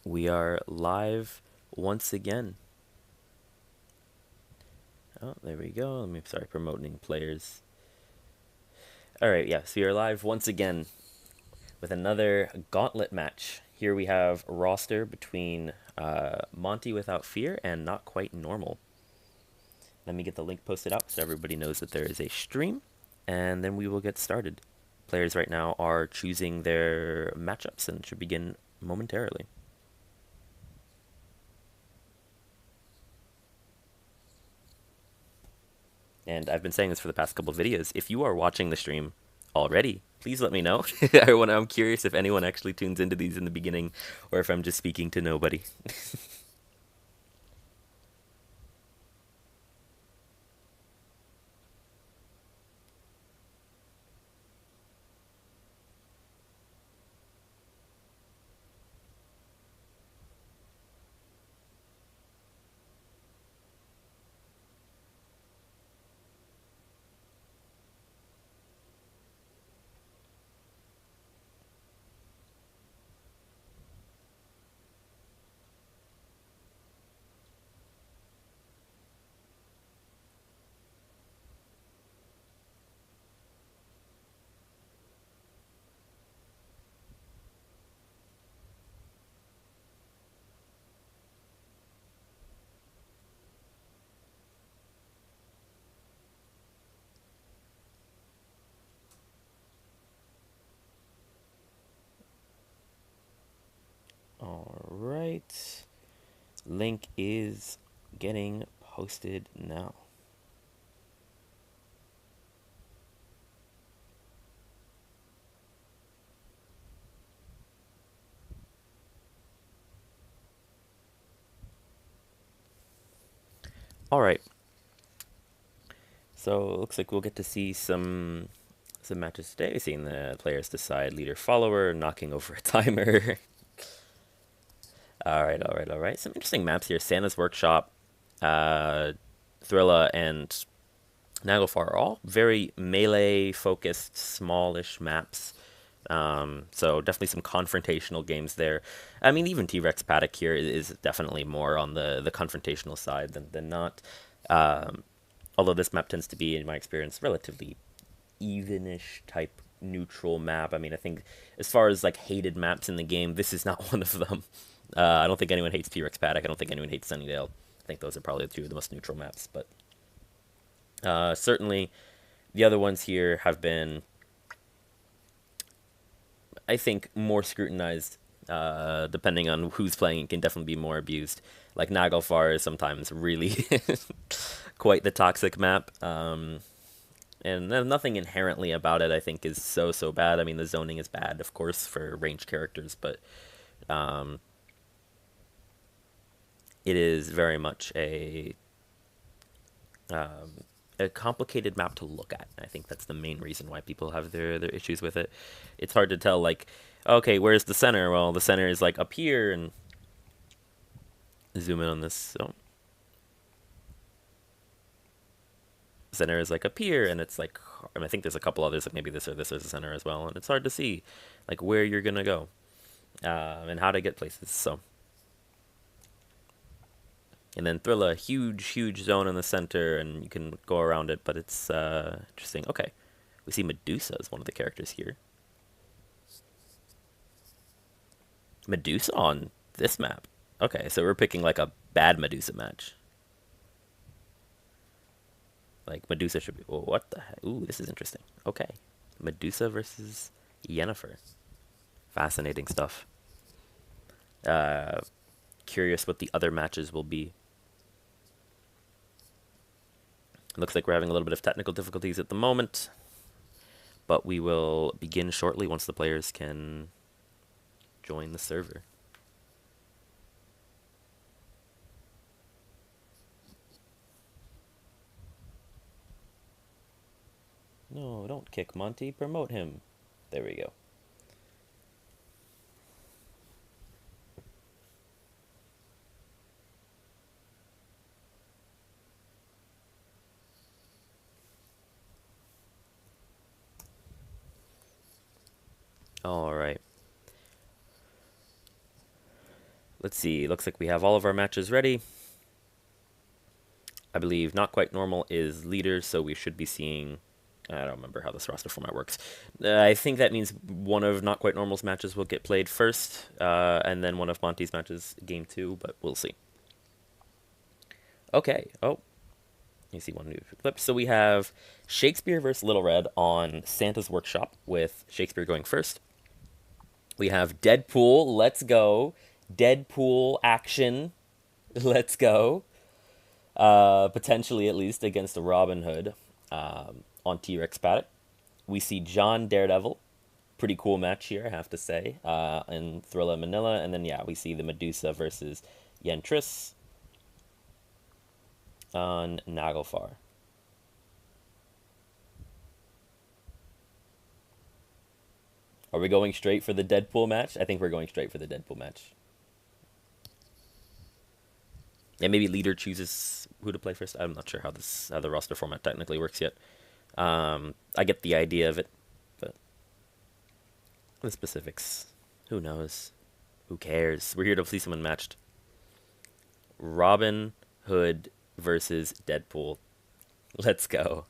We are live once again. Oh, there we go. Let me start promoting players. All right, yes, we are live once again with another Gauntlet match. Here we have a roster between Monte Without Fear and NotQuiteNormal. Let me get the link posted up so everybody knows that there is a stream, and then we will get started. Players right now are choosing their matchups and should begin momentarily. And I've been saying this for the past couple of videos. If you are watching the stream already, please let me know. I'm curious if anyone actually tunes into these in the beginning or if I'm just speaking to nobody. All right. Link is getting posted now. All right. So it looks like we'll get to see some matches today. Seeing the players decide leader follower, knocking over a timer. All right, all right, all right. Some interesting maps here. Santa's Workshop, Thrilla, and Naglfar are all very melee focused, smallish maps. So definitely some confrontational games there. I mean, even T-Rex Paddock here is definitely more on the confrontational side than not. Um, Although this map tends to be, in my experience, relatively evenish type neutral map. I mean, I think as far as like hated maps in the game, this is not one of them. I don't think anyone hates T-Rex Paddock. I don't think anyone hates Sunnydale. I think those are probably the two of the most neutral maps. But certainly, the other ones here have been, I think, more scrutinized. Depending on who's playing, it can definitely be more abused. Like Naglfar is sometimes really quite the toxic map. And nothing inherently about it, I think, is so bad. I mean, the zoning is bad, of course, for ranged characters, but um, it is very much a complicated map to look at. I think that's the main reason why people have their issues with it. It's hard to tell, like, okay, where's the center? Well, the center is like up here, and zoom in on this. So, center is like up here, and it's like, I think there's a couple others, like maybe this or this is the center as well, and it's hard to see, like, where you're gonna go, and how to get places. So. And then Thrilla, huge zone in the center, and you can go around it, but it's interesting. Okay, we see Medusa as one of the characters here. Medusa on this map. Okay, so we're picking like a bad Medusa match. Like Medusa should be. Oh, what the heck? Ooh, this is interesting. Okay, Medusa versus Yennefer. Fascinating stuff. Uh, Curious what the other matches will be. Looks like we're having a little bit of technical difficulties at the moment, but we will begin shortly once the players can join the server. No, don't kick Monty. Promote him. There we go. All right. let's see. Looks like we have all of our matches ready. I believe Not Quite Normal is leader, so we should be seeing... I don't remember how this roster format works. I think that means one of Not Quite Normal's matches will get played first, and then one of Monty's matches, game 2, but we'll see. Okay, oh, you see one new clip. So we have Shakespeare versus Little Red on Santa's Workshop, with Shakespeare going first. We have Deadpool, let's go. Deadpool action, let's go. Potentially at least against Robin Hood on T-Rex Paddock. We see John Daredevil. Pretty cool match here, I have to say, in Thrilla Manila. And then, yeah, we see the Medusa versus Yentris on Naglfar. Are we going straight for the Deadpool match? I think we're going straight for the Deadpool match. Yeah, maybe leader chooses who to play first. I'm not sure how the roster format technically works yet. I get the idea of it, but the specifics, who knows? Who cares? We're here to see someone matched. Robin Hood versus Deadpool. Let's go.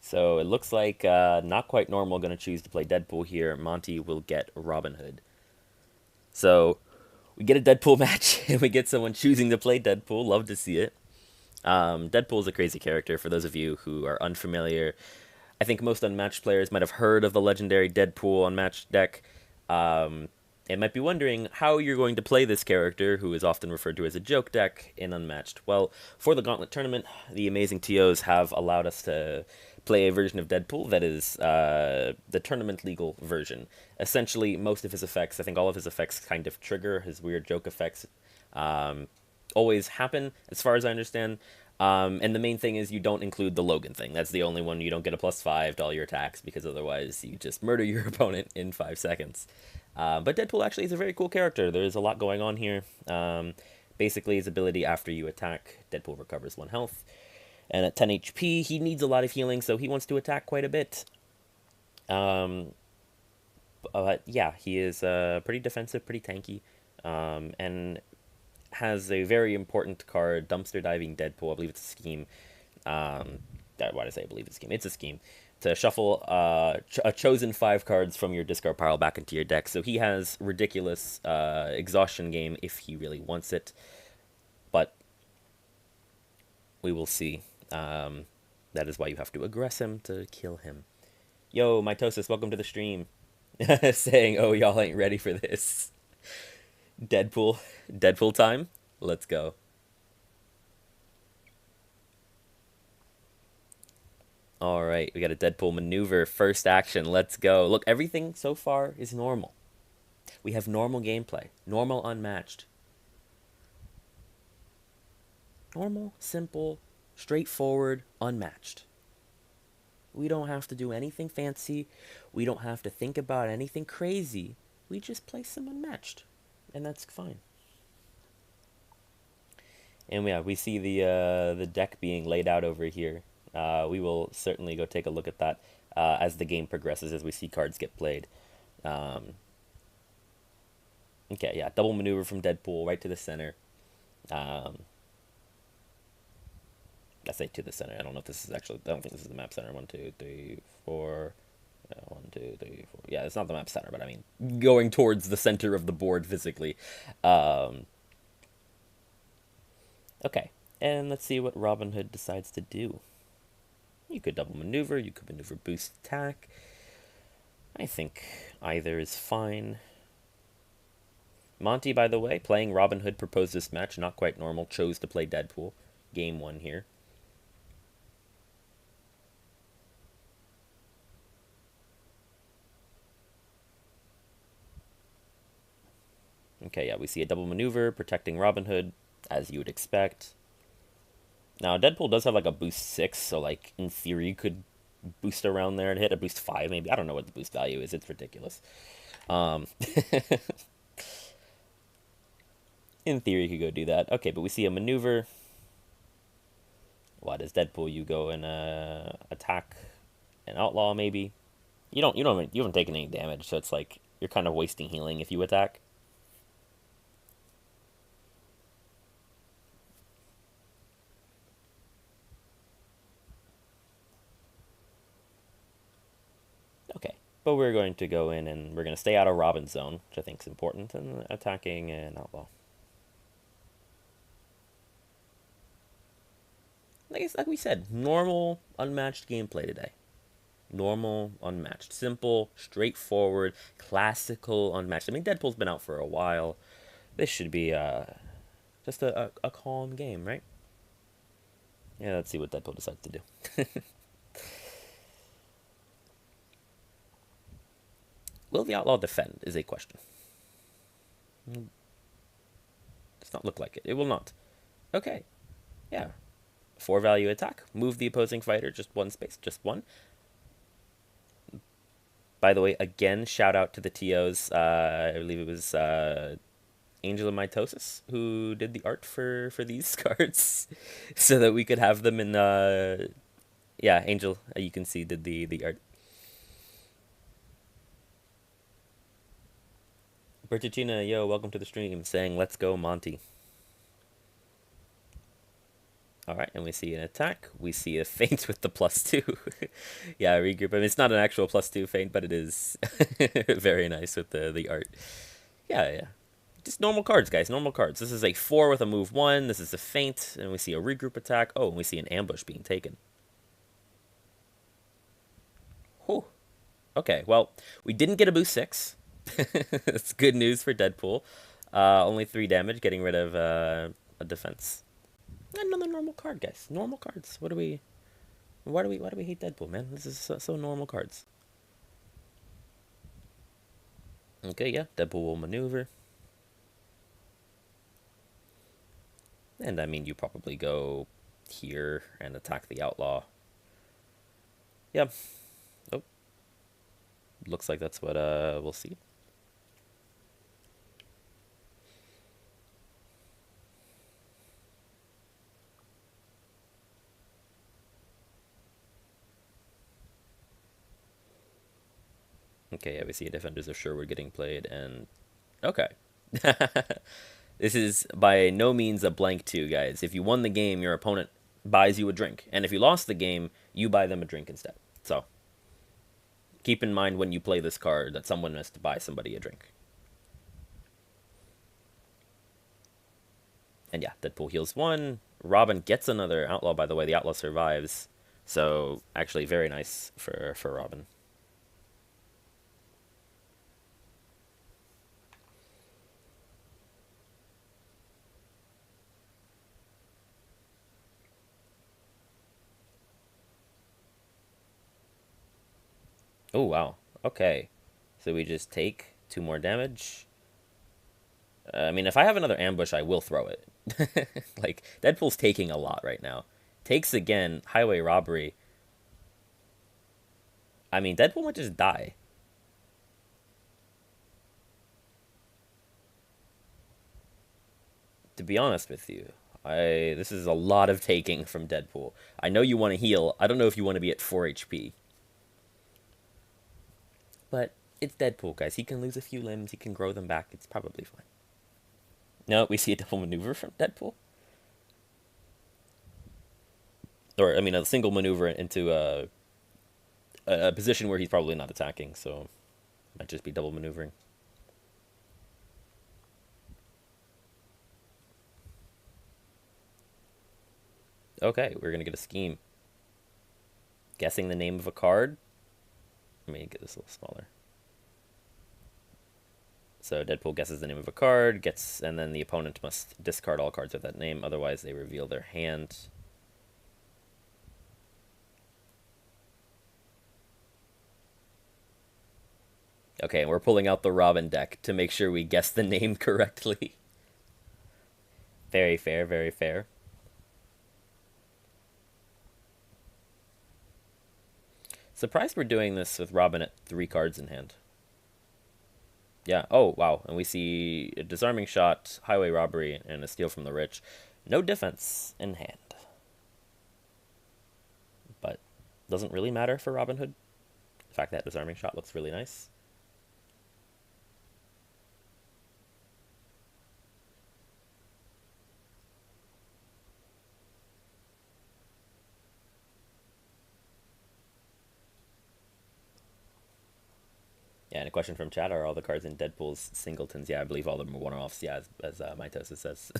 So it looks like Not Quite Normal going to choose to play Deadpool here. Monty will get Robin Hood. So we get a Deadpool match, and we get someone choosing to play Deadpool. Love to see it. Deadpool is a crazy character. For those of you who are unfamiliar, I think most Unmatched players might have heard of the legendary Deadpool Unmatched deck. And might be wondering how you're going to play this character, who is often referred to as a joke deck, in Unmatched. Well, for the Gauntlet tournament, the amazing TOs have allowed us to play a version of Deadpool that is the tournament legal version. Essentially, most of his effects, I think all of his effects kind of trigger his weird joke effects, always happen, as far as I understand. And the main thing is you don't include the Logan thing. That's the only one you don't get a +5 to all your attacks, because otherwise you just murder your opponent in 5 seconds. But Deadpool actually is a very cool character. There's a lot going on here. Basically, his ability after you attack, Deadpool recovers 1 health. And at 10 HP, he needs a lot of healing, so he wants to attack quite a bit. But yeah, he is pretty defensive, pretty tanky, and has a very important card, Dumpster Diving Deadpool. I believe it's a scheme. Why did I say I believe it's a scheme? It's a scheme to shuffle a chosen 5 cards from your discard pile back into your deck. So he has ridiculous exhaustion game if he really wants it. But we will see. That is why you have to aggress him to kill him. Yo, Mitosis, welcome to the stream. Saying, oh, y'all ain't ready for this. Deadpool time. Let's go. All right, we got a Deadpool maneuver, first action. Let's go. Look, everything so far is normal. We have normal gameplay, normal Unmatched. Normal, simple, straightforward, Unmatched. We don't have to do anything fancy. We don't have to think about anything crazy. We just play some Unmatched, and that's fine. And yeah, we see the deck being laid out over here. We will certainly go take a look at that as the game progresses, as we see cards get played. Okay, yeah, double maneuver from Deadpool right to the center. I say to the center. I don't know if this is actually... I don't think this is the map center. 1, 2, 3, 4... 1, 2, 3, 4... Yeah, it's not the map center, but I mean, going towards the center of the board physically. Okay, and let's see what Robin Hood decides to do. You could double maneuver, you could maneuver boost attack. I think either is fine. Monty, by the way, playing Robin Hood, proposed this match. Not Quite Normal chose to play Deadpool. Game 1 here. Okay, yeah, we see a double maneuver protecting Robin Hood, as you would expect. Now, Deadpool does have like a boost 6, so like in theory you could boost around there and hit a boost 5 maybe. I don't know what the boost value is. It's ridiculous. Um, in theory you could go do that. Okay, but we see a maneuver. What is Deadpool? You go and attack an outlaw maybe. You haven't taken any damage, so it's like you're kind of wasting healing if you attack. Okay, but we're going to go in and we're going to stay out of Robin's zone, which I think is important, and attacking an outlaw. Like we said, normal, unmatched gameplay today. Normal, unmatched. Simple, straightforward, classical, unmatched. I mean, Deadpool's been out for a while. This should be just a calm game, right? Yeah, let's see what Deadpool decides to do. Will the outlaw defend is a question. Does not look like it. It will not. Okay. Yeah. 4 value attack. Move the opposing fighter just one space. Just one. By the way, again, shout out to the TOs. I believe it was Angel of Mitosis who did the art for these cards, so that we could have them in. Yeah, Angel, you can see did the art. Bertucina, yo, welcome to the stream. Saying let's go Monty. All right, and we see an attack. We see a feint with the +2. Yeah, regroup. I mean, it's not an actual +2 feint, but it is very nice with the art. Yeah, yeah. Just normal cards, guys. Normal cards. This is a 4 with a move 1. This is a feint, and we see a regroup attack. Oh, and we see an ambush being taken. Whew. Okay, well, we didn't get a boost 6. That's good news for Deadpool. Only 3 damage, getting rid of a defense. Another normal card, guys. Normal cards. What do we? Why do we hate Deadpool, man? This is so normal cards. Okay, yeah. Deadpool will maneuver. And I mean, you probably go here and attack the outlaw. Yep. Oh. Looks like that's what we'll see. Okay, yeah, we see Defenders of Sherwood getting played, and okay. This is by no means a blank 2, guys. If you won the game, your opponent buys you a drink, and if you lost the game, you buy them a drink instead. So keep in mind when you play this card that someone has to buy somebody a drink. And yeah, Deadpool heals 1. Robin gets another outlaw, by the way. The outlaw survives. So actually very nice for Robin. Oh, wow. Okay. So we just take 2 more damage. I mean, if I have another ambush, I will throw it. Like, Deadpool's taking a lot right now. Takes again, highway robbery. I mean, Deadpool might just die. To be honest with you, this is a lot of taking from Deadpool. I know you want to heal. I don't know if you want to be at 4 HP. But it's Deadpool, guys. He can lose a few limbs. He can grow them back. It's probably fine. No, we see a double maneuver from Deadpool. Or, I mean, a single maneuver into a position where he's probably not attacking, so might just be double maneuvering. Okay, we're gonna get a scheme. Guessing the name of a card. Let me get this a little smaller. So Deadpool guesses the name of a card, and then the opponent must discard all cards with that name, otherwise they reveal their hand. Okay, and we're pulling out the Robin deck to make sure we guess the name correctly. Very fair, very fair. Surprised we're doing this with Robin at 3 cards in hand. Yeah, oh, wow. And we see a disarming shot, highway robbery, and a steal from the rich. No defense in hand. But doesn't really matter for Robin Hood. The fact that disarming shot looks really nice. Yeah, and a question from chat, are all the cards in Deadpool's singletons? Yeah, I believe all of them are one-offs, yeah, as Mitosis says.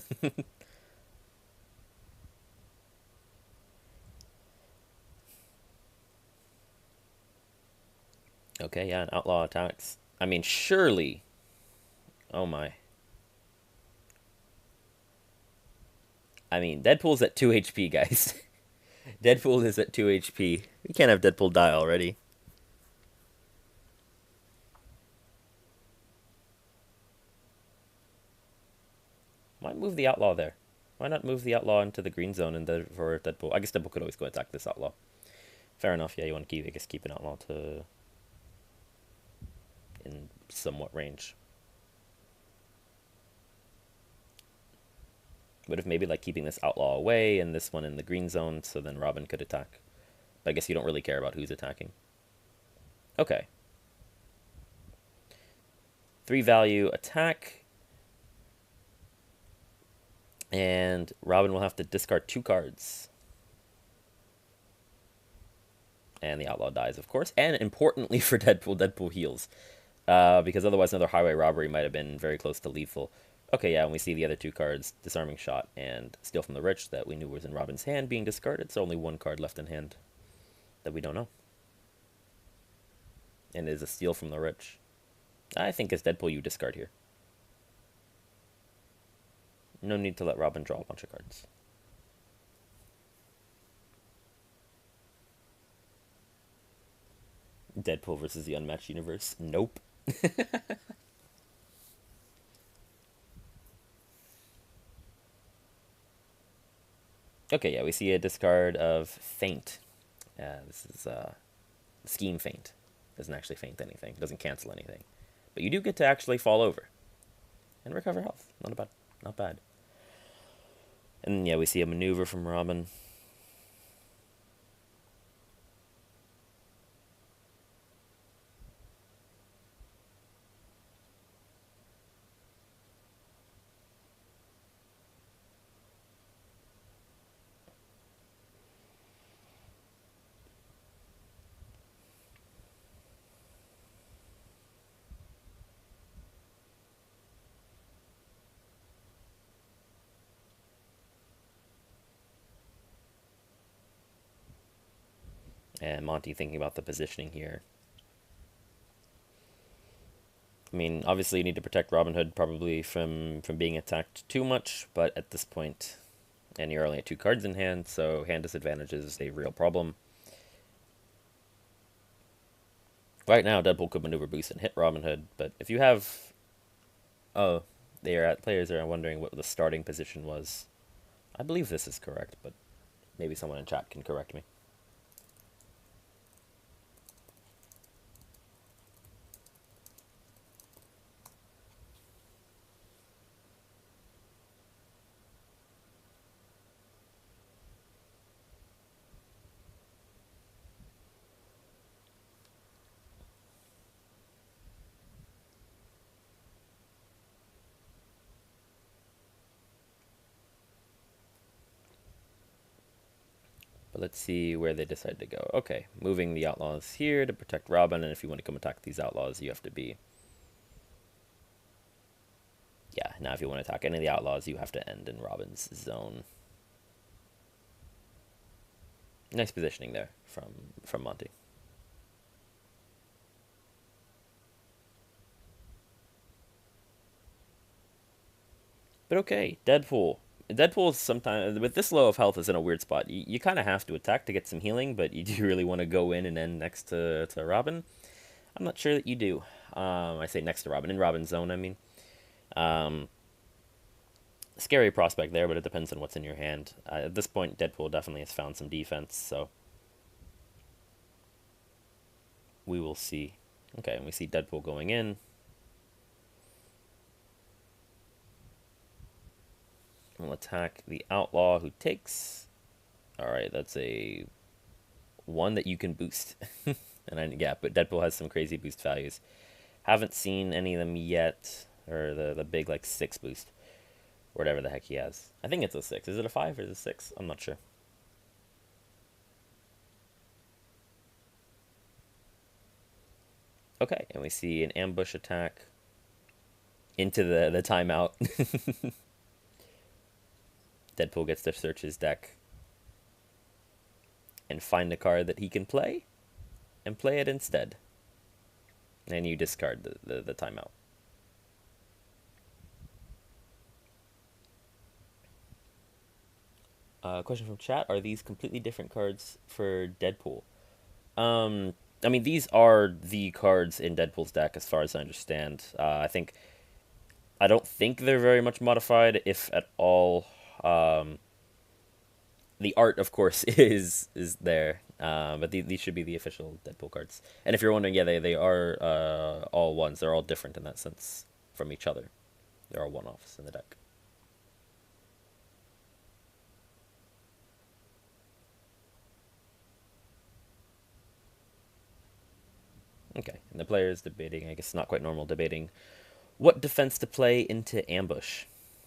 Okay, yeah, and outlaw attacks. I mean, surely. Oh my. I mean, Deadpool's at 2 HP, guys. Deadpool is at 2 HP. We can't have Deadpool die already. Why move the outlaw there? Why not move the outlaw into the green zone and for Deadpool? I guess Deadpool could always go attack this outlaw. Fair enough. Yeah, you want to keep, I guess, keep an outlaw to in somewhat range. Would have maybe like keeping this outlaw away and this one in the green zone, so then Robin could attack. But I guess you don't really care about who's attacking. Okay. 3 value attack. And Robin will have to discard 2 cards. And the outlaw dies, of course. And importantly for Deadpool, Deadpool heals. Because otherwise another highway robbery might have been very close to lethal. Okay, yeah, and we see the other 2 cards, Disarming Shot and Steal from the Rich, that we knew was in Robin's hand being discarded. So only 1 card left in hand that we don't know. And it is a Steal from the Rich. I think as Deadpool you discard here. No need to let Robin draw a bunch of cards. Deadpool versus the Unmatched Universe. Nope. Okay, yeah, we see a discard of Feint. This is Scheme Feint. Doesn't actually feint anything. Doesn't cancel anything. But you do get to actually fall over. And recover health. Not bad. Not bad. And yeah, we see a maneuver from Robin. And Monty thinking about the positioning here. I mean, obviously you need to protect Robin Hood probably from being attacked too much, but at this point, and you're only at 2 cards in hand, so hand disadvantage is a real problem. Right now, Deadpool could maneuver boost and hit Robin Hood, but if you have... Oh, players are wondering what the starting position was. I believe this is correct, but maybe someone in chat can correct me. But let's see where they decide to go. Okay, moving the outlaws here to protect Robin, and if you want to come attack these outlaws, you have to be... Yeah, now if you want to attack any of the outlaws, you have to end in Robin's zone. Nice positioning there from Monty. But okay, Deadpool. Deadpool sometimes, with this low of health, is in a weird spot. You kind of have to attack to get some healing, but you do really want to go in and end next to Robin. I'm not sure that you do. I say next to Robin, in Robin's zone, I mean. Um, Scary prospect there, but it depends on what's in your hand. At this point, Deadpool definitely has found some defense, so we will see. Okay, and we see Deadpool going in. We'll attack the Outlaw who takes. Alright, that's a one that you can boost. Yeah, but Deadpool has some crazy boost values. Haven't seen any of them yet. Or the big, like, 6 boost. Whatever the heck he has. I think it's a 6. Is it a 5 or is it a 6? I'm not sure. Okay, and we see an ambush attack into the timeout. Deadpool gets to search his deck and find a card that he can play and play it instead. And you discard the timeout. Question from chat: are these completely different cards for Deadpool? I mean, these are the cards in Deadpool's deck, as far as I understand. I don't think they're very much modified, if at all. The art, of course, is there, but these should be the official Deadpool cards. And if you're wondering, yeah, they are all ones. They're all different in that sense from each other. They're all one-offs in the deck. Okay, and the player is debating, I guess not quite normal, debating what defense to play into ambush,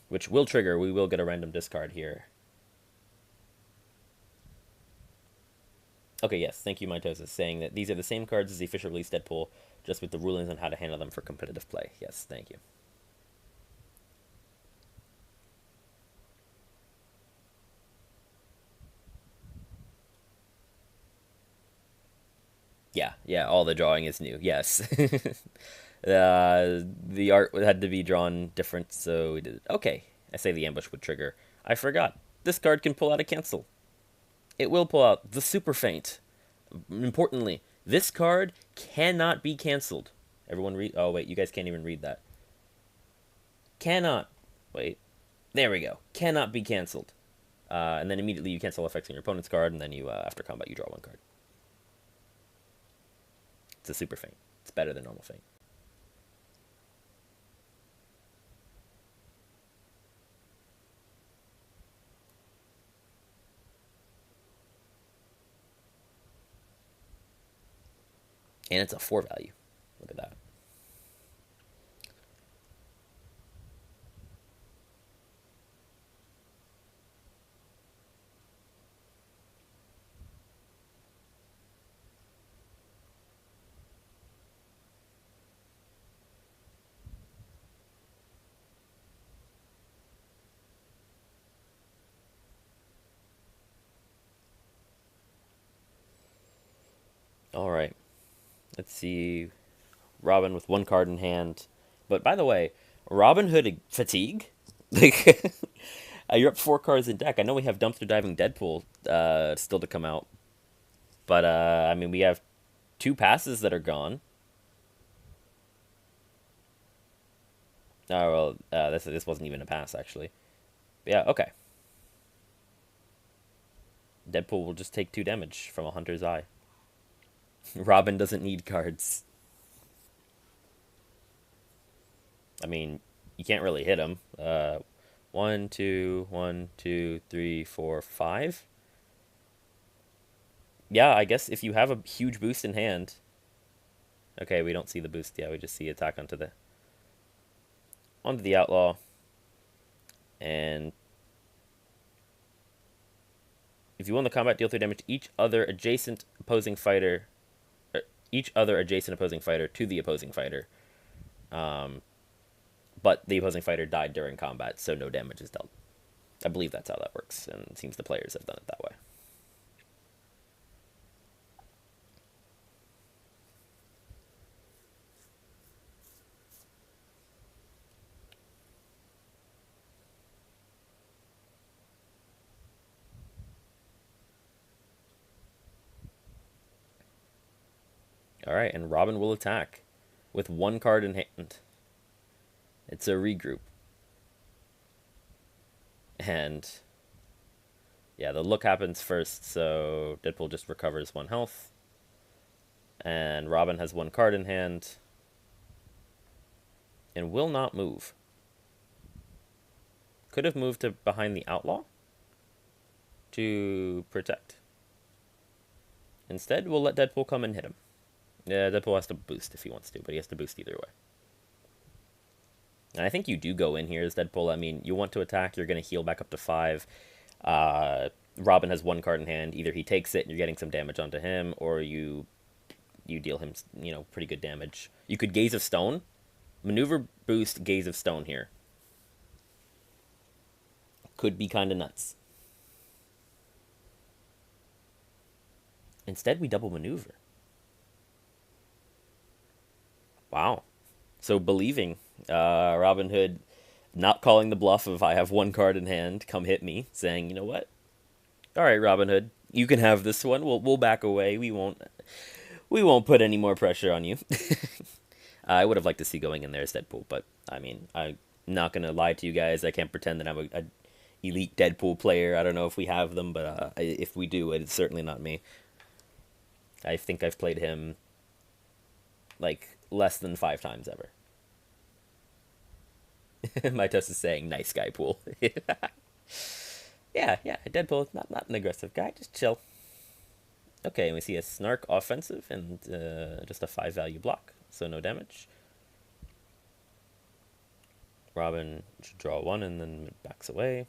which will trigger. We will get a random discard here. Okay, yes, thank you, Mitosis, saying that these are the same cards as the official release Deadpool, just with the rulings on how to handle them for competitive play. Yes, thank you. Yeah, all the drawing is new. Yes. The art had to be drawn different, so we did it. Okay, I say the ambush would trigger. I forgot. This card can pull out a cancel. It will pull out the Super Feint. Importantly, this card cannot be canceled. Everyone read. Oh, wait, you guys can't even read that. Cannot. Wait. There we go. Cannot be canceled. And then immediately you cancel effects on your opponent's card, and then after combat, you draw one card. It's a Super Feint. It's better than normal Feint. And it's a 4 value. Look at that. All right. Let's see. Robin with one card in hand. But by the way, Robin Hood fatigue? Like, you're up 4 cards in deck. I know we have Dumpster Diving Deadpool still to come out. But, I mean, we have 2 passes that are gone. Oh, well, this wasn't even a pass, actually. Yeah, okay. Deadpool will just take 2 damage from a Hunter's Eye. Robin doesn't need cards. I mean, you can't really hit him. 1, 2, 1, 2, 3, 4, 5. Yeah, I guess if you have a huge boost in hand. Okay, we don't see the boost. Yeah, we just see attack onto the outlaw. And if you win the combat, deal 3 damage to each other adjacent opposing fighter to the opposing fighter. But the opposing fighter died during combat, so no damage is dealt. I believe that's how that works, and it seems the players have done it that way. All right, and Robin will attack with one card in hand. It's a regroup. And yeah, the look happens first, so Deadpool just recovers one health. And Robin has one card in hand and will not move. Could have moved to behind the Outlaw to protect. Instead, we'll let Deadpool come and hit him. Yeah, Deadpool has to boost if he wants to, but he has to boost either way. And I think you do go in here as Deadpool. I mean, you want to attack, you're going to heal back up to 5. Robin has one card in hand. Either he takes it and you're getting some damage onto him, or you deal him, pretty good damage. You could Gaze of Stone. Maneuver, boost, Gaze of Stone here. Could be kind of nuts. Instead, we double maneuver. Wow. So believing, Robin Hood not calling the bluff of I have one card in hand, come hit me, saying, you know what? All right, Robin Hood, you can have this one. We'll back away. We won't put any more pressure on you. I would have liked to see going in there as Deadpool, but I mean, I'm not gonna lie to you guys. I can't pretend that I'm a elite Deadpool player. I don't know if we have them, but if we do, it's certainly not me. I think I've played him like less than 5 times ever. My test is saying nice guy pool. Yeah, Deadpool, not an aggressive guy, just chill. Okay, and we see a Snark offensive and just a 5 value block, so no damage. Robin should draw 1 and then backs away.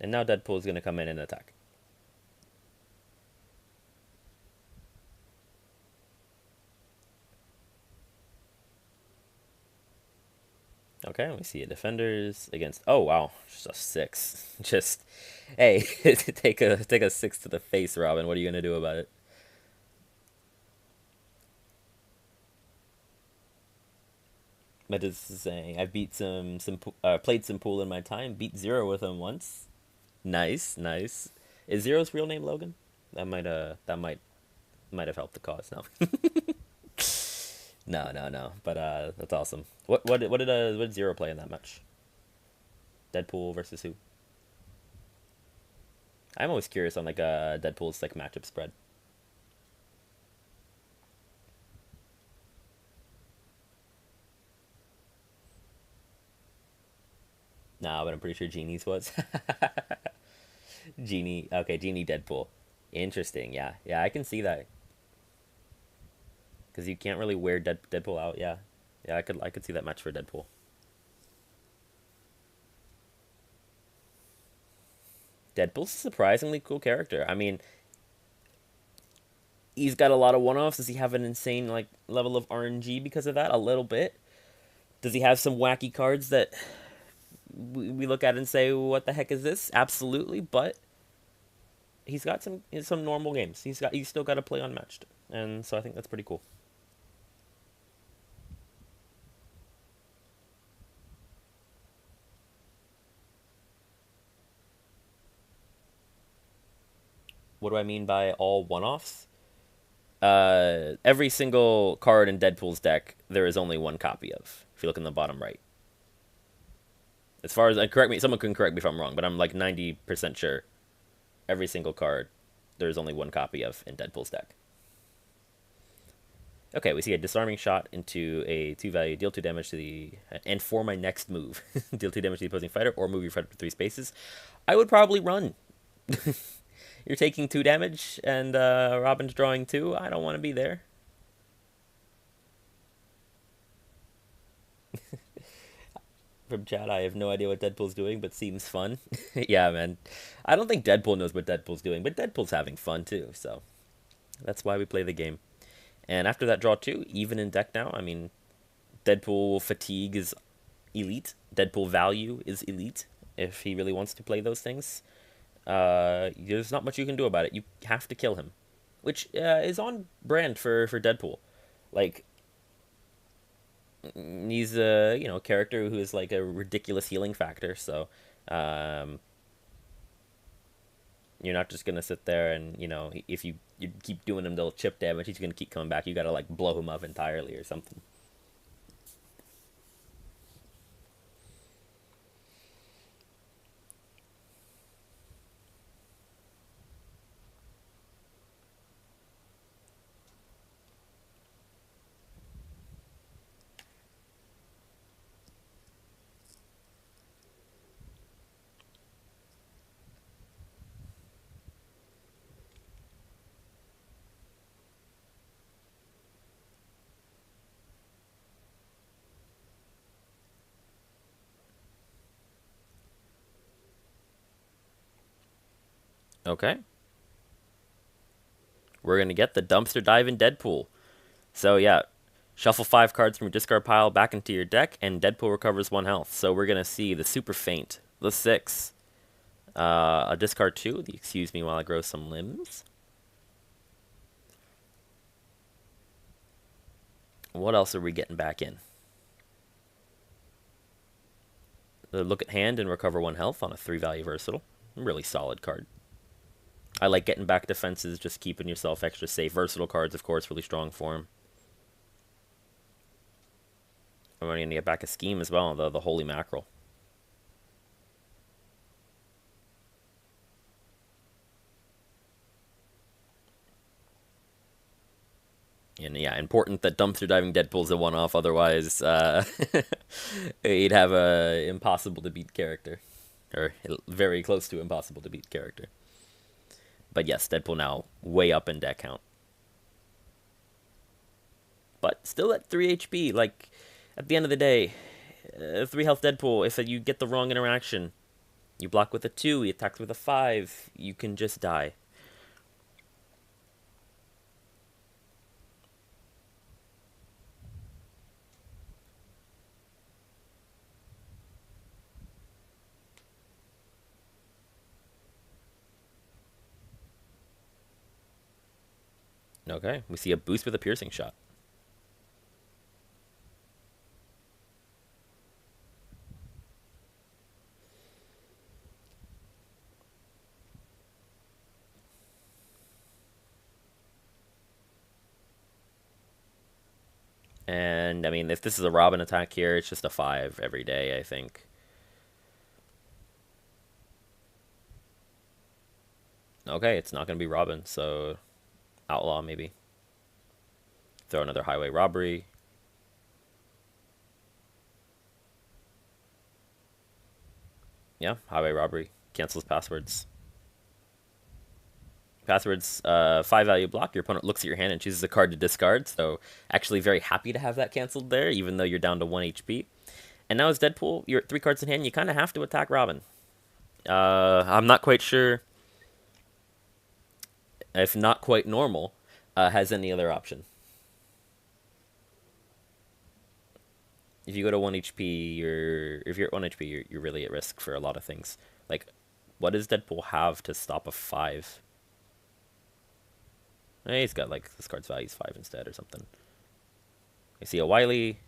And now Deadpool is going to come in and attack. Okay, we see a defenders against. Oh wow, just a 6. Just hey, take a 6 to the face, Robin. What are you gonna do about it? Metas is saying I beat played some pool in my time. Beat Zero with him once. Nice, nice. Is Zero's real name Logan? That might have helped the cause. No, no. But that's awesome. What did Zero play in that match? Deadpool versus who? I'm always curious on like Deadpool's like matchup spread. No, but I'm pretty sure Genie's was. Genie, okay, Genie Deadpool. Interesting, yeah. Yeah, I can see that. Because you can't really wear Deadpool out, yeah. Yeah, I could see that match for Deadpool. Deadpool's a surprisingly cool character. I mean, he's got a lot of one-offs. Does he have an insane like level of RNG because of that? A little bit. Does he have some wacky cards that we look at and say, "What the heck is this?" Absolutely, but he's got some normal games. He's still got to play Unmatched, and so I think that's pretty cool. What do I mean by all one-offs? Every single card in Deadpool's deck, there is only one copy of. If you look in the bottom right, as far as correct me, someone can correct me if I'm wrong, but I'm like 90% sure. Every single card, there's only one copy of in Deadpool's deck. Okay, we see a disarming shot into a 2 value, deal 2 damage to the, and for my next move, deal 2 damage to the opposing fighter or move your fighter to 3 spaces. I would probably run. You're taking 2 damage and Robin's drawing 2. I don't want to be there. From chat, I have no idea what Deadpool's doing, but seems fun. Yeah, man. I don't think Deadpool knows what Deadpool's doing, but Deadpool's having fun too, so that's why we play the game. And after that draw 2, even in deck now, I mean, Deadpool fatigue is elite. Deadpool value is elite if he really wants to play those things. There's not much you can do about it. You have to kill him, which is on brand for Deadpool. Like, he's a character who is like a ridiculous healing factor. So, You're not just gonna sit there and, if you keep doing him little chip damage, he's gonna keep coming back. You gotta like blow him up entirely or something. Okay. We're gonna get the dumpster dive in Deadpool. So yeah, shuffle 5 cards from your discard pile back into your deck, and Deadpool recovers 1 health. So we're gonna see the Super Feint, the 6, a discard 2. Excuse me while I grow some limbs. What else are we getting back in? The Look at Hand and recover 1 health on a 3-value versatile. Really solid card. I like getting back defenses, just keeping yourself extra safe. Versatile cards, of course, really strong form. I'm going to get back a scheme as well, the Holy Mackerel. And yeah, important that dumpster diving Deadpool's a one-off. Otherwise, he'd have a impossible to beat character, or very close to impossible to beat character. But yes, Deadpool now way up in deck count, but still at 3 HP. Like at the end of the day, 3 health Deadpool. If you get the wrong interaction, you block with a 2, he attacks with a 5. You can just die. Okay, we see a boost with a piercing shot. And I mean, if this is a Robin attack here, it's just a 5 every day, I think. Okay, it's not going to be Robin, so Outlaw maybe. Throw another Highway Robbery. Yeah, Highway Robbery. Cancels passwords. Passwords, 5-value block. Your opponent looks at your hand and chooses a card to discard. So actually very happy to have that canceled there, even though you're down to 1 HP. And now as Deadpool, you're at 3 cards in hand. You kind of have to attack Robin. I'm not quite sure if NotQuiteNormal has any other option. If you go to 1 HP, if you're at 1 HP, you're really at risk for a lot of things. Like, what does Deadpool have to stop a 5? He's got like this card's value's 5 instead or something. I see a Wily,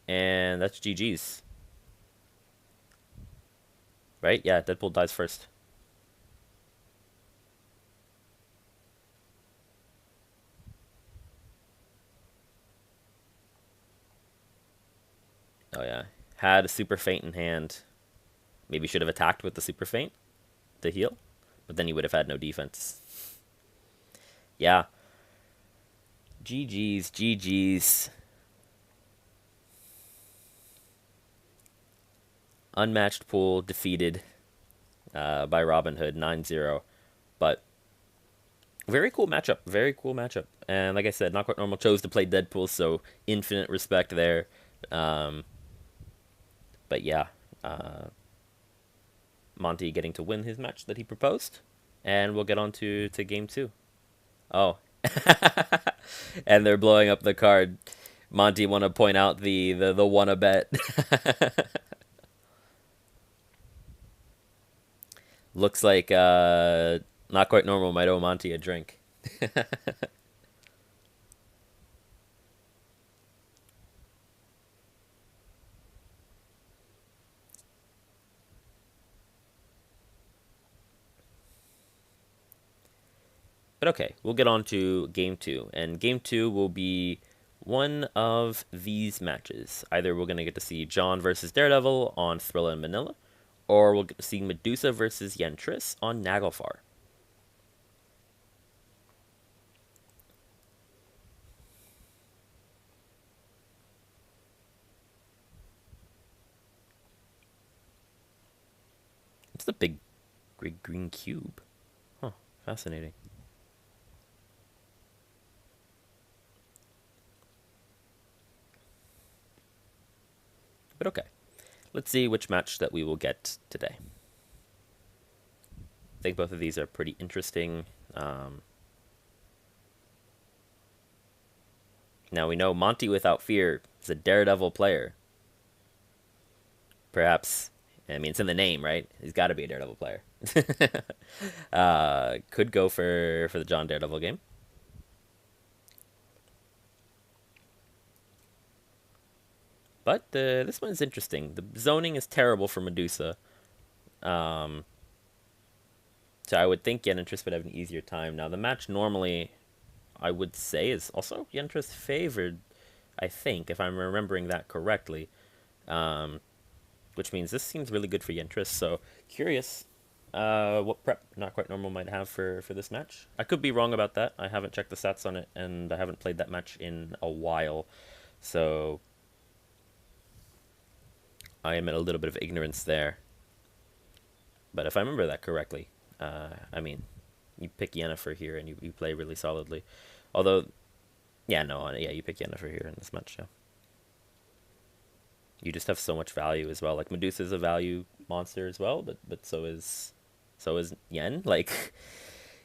and that's GG's. Right? Yeah, Deadpool dies first. Oh yeah, had a Super Feint in hand. Maybe should have attacked with the Super Feint to heal, but then he would have had no defense. Yeah. GG's, GG's. Unmatched pool defeated by Robin Hood 9-0. But very cool matchup. Very cool matchup. And like I said, NotQuiteNormal chose to play Deadpool, so infinite respect there. But yeah, Monty getting to win his match that he proposed. And we'll get on to game 2. Oh. And they're blowing up the card. Monty want to point out the wanna bet. Looks like NotQuiteNormal might owe Monty a drink. But okay, we'll get on to game two. And game two will be one of these matches. Either we're going to get to see John versus Daredevil on Thrilla and Manila, or we'll get to see Medusa versus Yentris on Naglfar. It's the big green cube. Huh, fascinating. But okay, let's see which match that we will get today. I think both of these are pretty interesting. Now we know Monte Without Fear is a Daredevil player. Perhaps, I mean, it's in the name, right? He's got to be a Daredevil player. Could go for the John Daredevil game. But this one is interesting. The zoning is terrible for Medusa. Um, so I would think Yentris would have an easier time. Now, the match normally, I would say, is also Yentris favored, I think, if I'm remembering that correctly. Which means this seems really good for Yentris. So, curious what prep NotQuiteNormal might have for this match. I could be wrong about that. I haven't checked the stats on it, and I haven't played that match in a while. So, I am at a little bit of ignorance there. But if I remember that correctly, I mean, you pick Yennefer here and you play really solidly. Although, yeah, you pick Yennefer here in this match, yeah. You just have so much value as well. Like, Medusa is a value monster as well, but so is Yen. Like,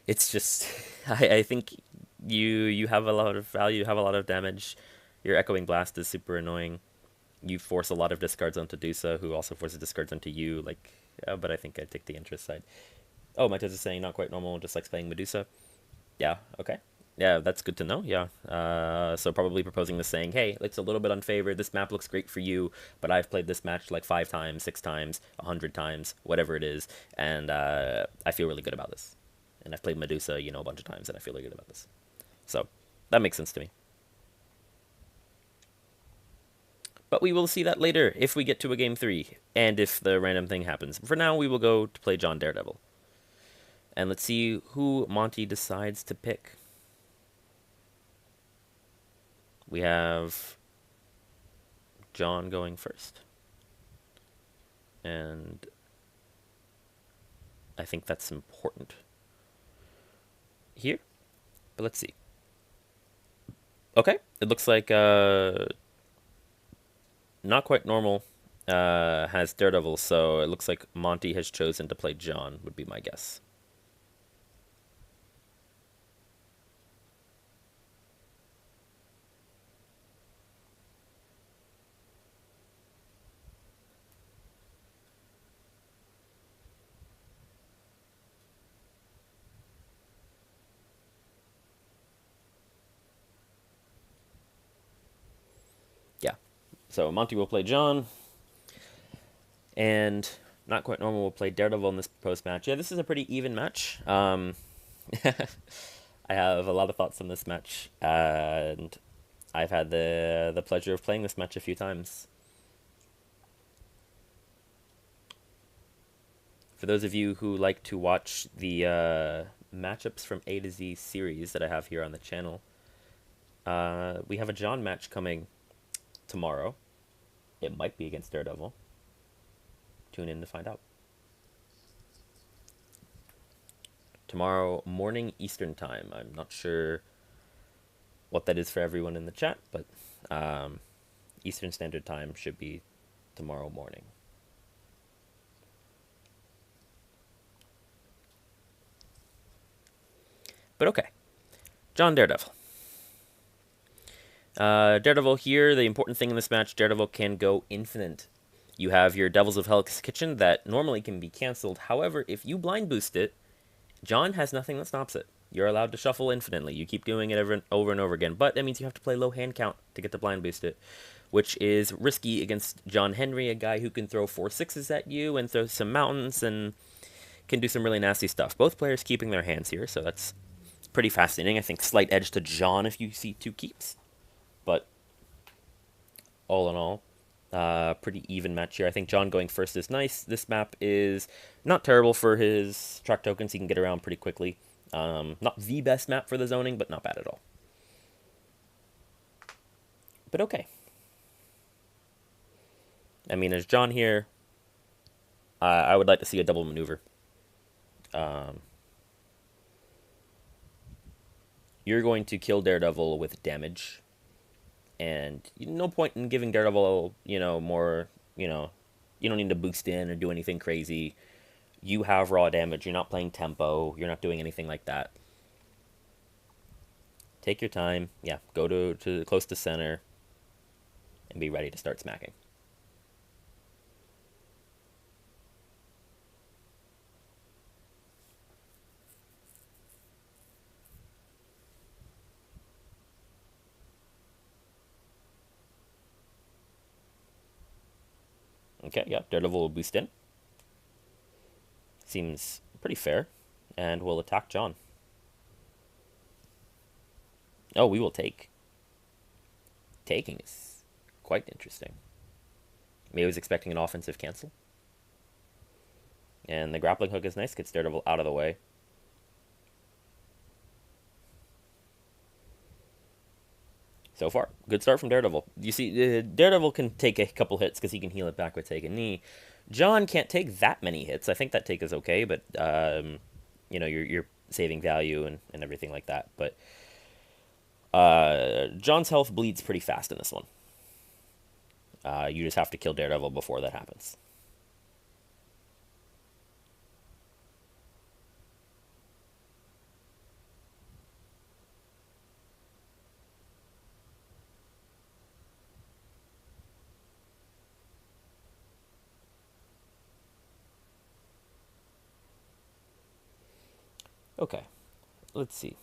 it's just, I think you have a lot of value, you have a lot of damage. Your Echoing Blast is super annoying. You force a lot of discards onto Dusa, who also forces discards onto you. Like, but I think I'd take the interest side. Oh, my Tez is saying NotQuiteNormal just likes playing Medusa. Yeah, okay. Yeah, that's good to know, yeah. So probably proposing this saying, hey, it's a little bit unfavored, this map looks great for you, but I've played this match like 5 times, 6 times, 100 times, whatever it is, and I feel really good about this. And I've played Medusa, a bunch of times, and I feel really good about this. So, that makes sense to me. But we will see that later if we get to a game 3, and if the random thing happens. For now, we will go to play John Daredevil. And let's see who Monty decides to pick. We have John going first. And I think that's important here. But let's see. Okay, it looks like NotQuiteNormal has Daredevil, so it looks like Monty has chosen to play John, would be my guess. Yeah. So Monty will play John, and NotQuiteNormal will play Daredevil in this proposed match. Yeah, this is a pretty even match. I have a lot of thoughts on this match, and I've had the pleasure of playing this match a few times. For those of you who like to watch the matchups from A to Z series that I have here on the channel, we have a John match coming tomorrow. It might be against Daredevil. Tune in to find out. Tomorrow morning Eastern time. I'm not sure what that is for everyone in the chat, but Eastern Standard Time should be tomorrow morning. But okay, John Daredevil. Daredevil here, the important thing in this match, Daredevil can go infinite. You have your Devils of Hell's Kitchen that normally can be cancelled. However, if you blind boost it, John has nothing that stops it. You're allowed to shuffle infinitely. You keep doing it over and over again. But that means you have to play low hand count to get to blind boost it, which is risky against John Henry, a guy who can throw 4/6s at you and throw some mountains and can do some really nasty stuff. Both players keeping their hands here, so that's Pretty fascinating. I think slight edge to John if you see two keeps. But all in all, pretty even match here. I think John going first is nice. This map is not terrible for his track tokens. He can get around pretty quickly. Not the best map for the zoning, but not bad at all. But okay. I mean, as John here, I would like to see a double maneuver. You're going to kill Daredevil with damage, and no point in giving Daredevil, more, you don't need to boost in or do anything crazy. You have raw damage. You're not playing tempo. You're not doing anything like that. Take your time. Yeah, go to close to center and be ready to start smacking. Okay, yeah, Daredevil will boost in. Seems pretty fair. And we'll attack John. Oh, we will take. Taking is quite interesting. Maybe I was expecting an offensive cancel. And the grappling hook is nice. Gets Daredevil out of the way. So far, good start from Daredevil. You see, Daredevil can take a couple hits because he can heal it back with take a knee. John can't take that many hits. I think that take is okay, but you're saving value and everything like that. But John's health bleeds pretty fast in this one. You just have to kill Daredevil before that happens. Okay, let's see.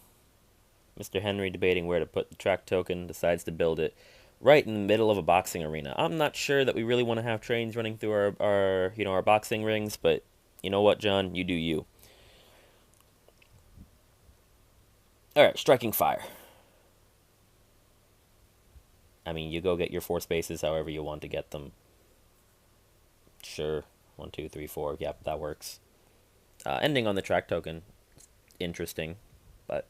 Mr. Henry debating where to put the track token, decides to build it right in the middle of a boxing arena. I'm not sure that we really want to have trains running through our boxing rings, but you know what, John? You do you. All right, striking fire. I mean, you go get your 4 spaces however you want to get them. Sure. 1, 2, 3, 4. Yep, that works. Ending on the track token. Interesting, but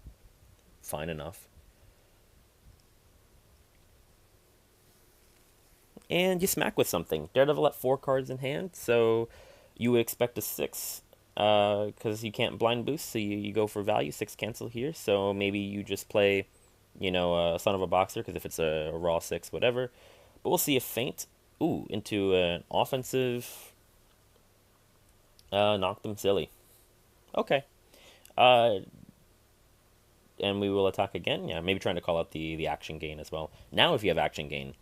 fine enough. And you smack with something. Daredevil at 4 cards in hand, so you would expect a 6 because you can't blind boost, so you go for value. 6 cancel here, so maybe you just play, a Son of a Boxer, because if it's a raw 6, whatever. But we'll see a feint. Ooh, into an offensive. Knock them silly. Okay. Uh, and we will attack again. Yeah, maybe trying to call out the action gain as well. Now, if you have action gain,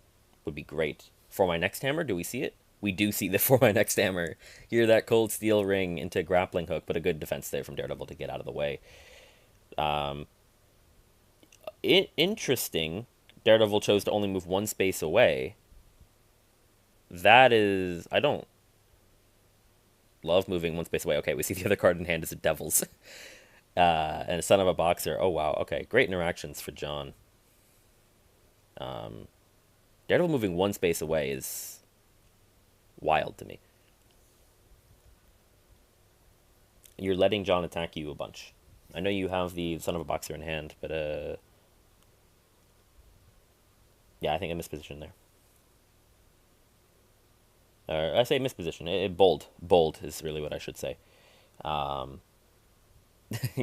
would be great. For my next hammer, do we see it? We do see the for my next hammer. Hear that cold steel ring into grappling hook, but a good defense there from Daredevil to get out of the way. Interesting. Daredevil chose to only move 1 space away. That is, I don't love moving 1 space away. Okay, we see the other card in hand is a Devil's. And a Son of a Boxer. Oh, wow. Okay, great interactions for John. Daredevil moving 1 space away is wild to me. You're letting John attack you a bunch. I know you have the Son of a Boxer in hand, but yeah, I think I mispositioned there. I say misposition. Bold is really what I should say.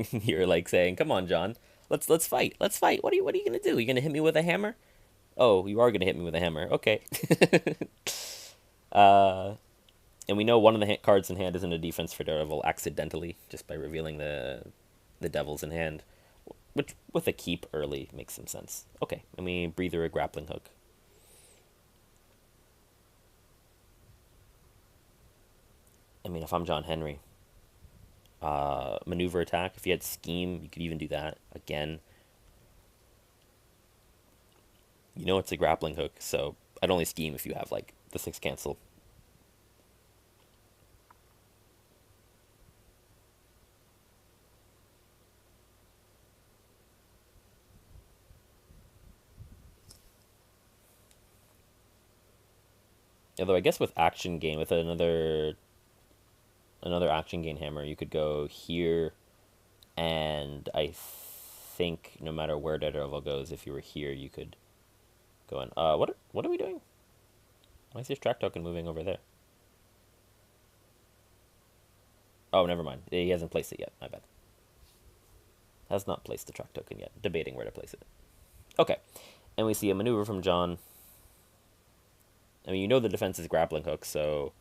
You're like saying, "Come on, John, let's fight. Let's fight. What are you gonna do? You gonna hit me with a hammer? Oh, you are gonna hit me with a hammer. Okay." And we know one of the cards in hand isn't a defense for Daredevil accidentally, just by revealing the Devils in hand, which with a keep early makes some sense. Okay, and we breather a grappling hook. I mean, if I'm John Henry, maneuver attack. If you had scheme, you could even do that again. It's a grappling hook, so I'd only scheme if you have like the 6 cancel. Although I guess with action gain, with another action gain hammer, you could go here, and I think no matter where Daredevil goes, if you were here, you could go in. What are we doing? Why is this track token moving over there? Oh, never mind. He hasn't placed it yet. My bad. Has not placed the track token yet. Debating where to place it. Okay. And we see a maneuver from John. I mean, you know the defense is grappling hook, so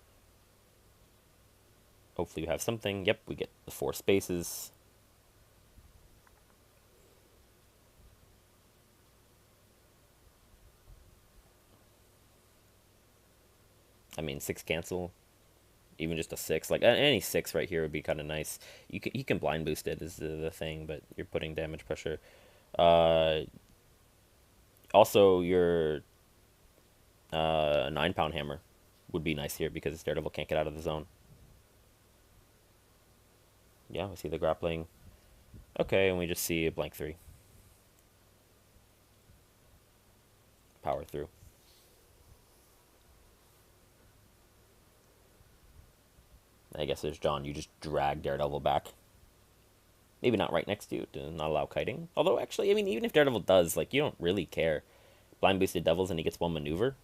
hopefully we have something. Yep, we get the 4 spaces. I mean, 6 cancel. Even just a 6. Like, any 6 right here would be kind of nice. You can blind boost it is the thing, but you're putting damage pressure. Also, your 9-pound hammer would be nice here because Daredevil can't get out of the zone. Yeah, we see the grappling. Okay, and we just see a blank 3. Power through. I guess there's John. You just drag Daredevil back. Maybe not right next to you to not allow kiting. Although, actually, I mean, even if Daredevil does, like, you don't really care. Blind boosted Devils and he gets 1 maneuver.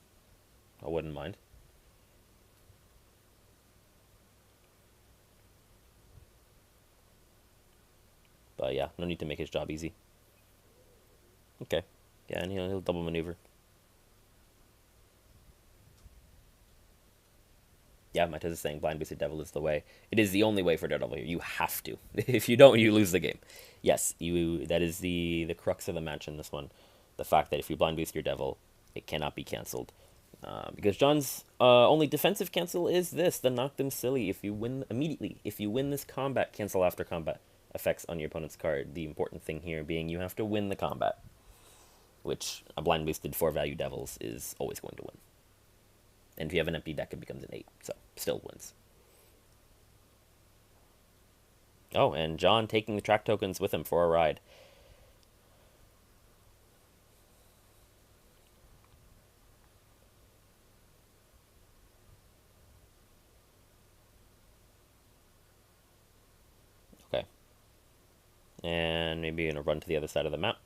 I wouldn't mind. But yeah, no need to make his job easy. Okay. Yeah, and he'll double maneuver. Yeah, my test is saying blind boosted Devil is the way. It is the only way for Daredevil here. You have to. If you don't, you lose the game. Yes, you. That is the crux of the match in this one. The fact that if you blind boost your Devil, it cannot be cancelled. Because John's only defensive cancel is this, the knock them silly. If you win immediately, if you win this combat, cancel after combat effects on your opponent's card. The important thing here being you have to win the combat, which a blind boosted 4-value Devils is always going to win. And if you have an empty deck, it becomes an 8, so still wins. Oh, and John taking the track tokens with him for a ride. Okay. And maybe gonna run to the other side of the map.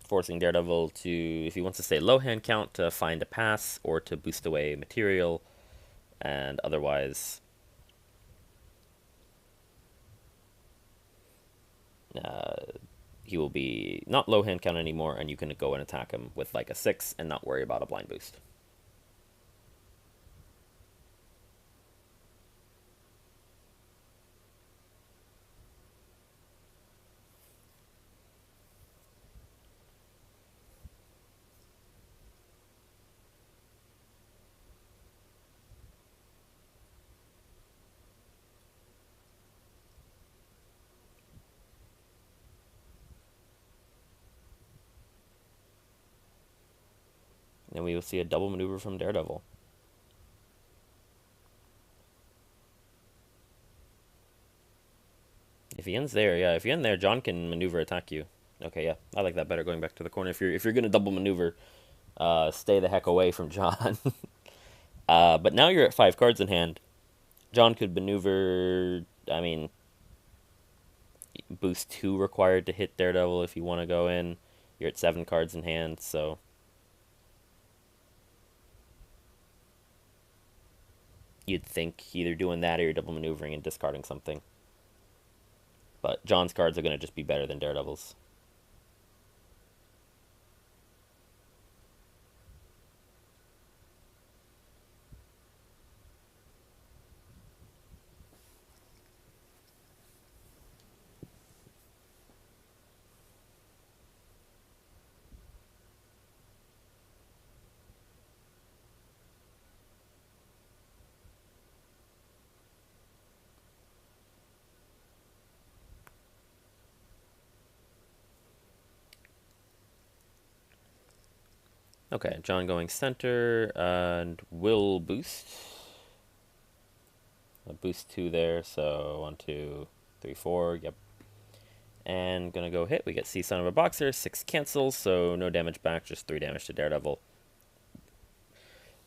Forcing Daredevil to, if he wants to stay low hand count, to find a pass or to boost away material, and otherwise he will be not low hand count anymore, and you can go and attack him with like a 6 and not worry about a blind boost. And we will see a double maneuver from Daredevil. If he ends there, yeah, if you end there, John can maneuver attack you. Okay, yeah, I like that better. Going back to the corner, if you're gonna double maneuver, stay the heck away from John. But now you're at 5 cards in hand. John could maneuver. I mean, boost 2 required to hit Daredevil if you want to go in. You're at 7 cards in hand, so you'd think either doing that or you're double maneuvering and discarding something. But John's cards are going to just be better than Daredevil's. Okay, John going center and will boost. A boost 2 there, so 1, 2, 3, 4. Yep. And gonna go hit. We get See Son of a Boxer, 6 cancels, so no damage back, just 3 damage to Daredevil.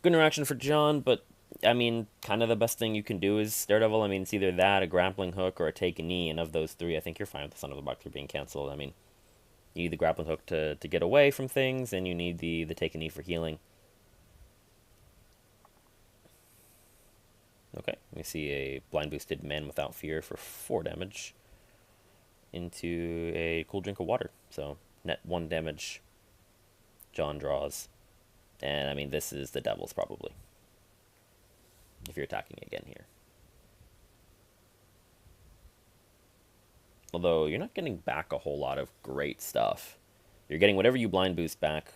Good interaction for John, but I mean, kind of the best thing you can do is Daredevil. I mean, it's either that, a grappling hook, or a take a knee, and of those three, I think you're fine with the Son of a Boxer being canceled. I mean, you need the grappling hook to get away from things, and you need the take a knee for healing. Okay, we see a blind boosted Man Without Fear for 4 damage into a cool drink of water. So net 1 damage John draws. And I mean, this is the Devil's probably, if you're attacking again here. Although you're not getting back a whole lot of great stuff. You're getting whatever you blind boost back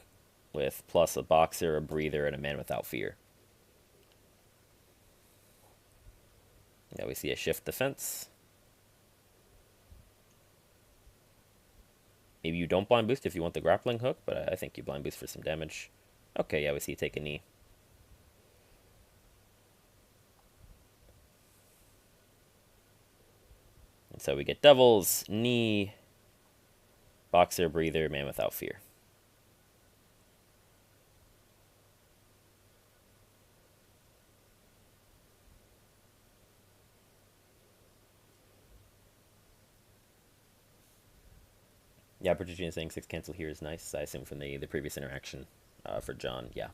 with, plus a Boxer, a Breather, and a Man Without Fear. Yeah, we see a Shift Defense. Maybe you don't blind boost if you want the grappling hook, but I think you blind boost for some damage. Okay, yeah, we see you take a knee. And so we get Devils, knee, Boxer, Breather, Man Without Fear. Yeah, Virginia saying 6 cancel here is nice. I assume from the previous interaction for John. Yeah.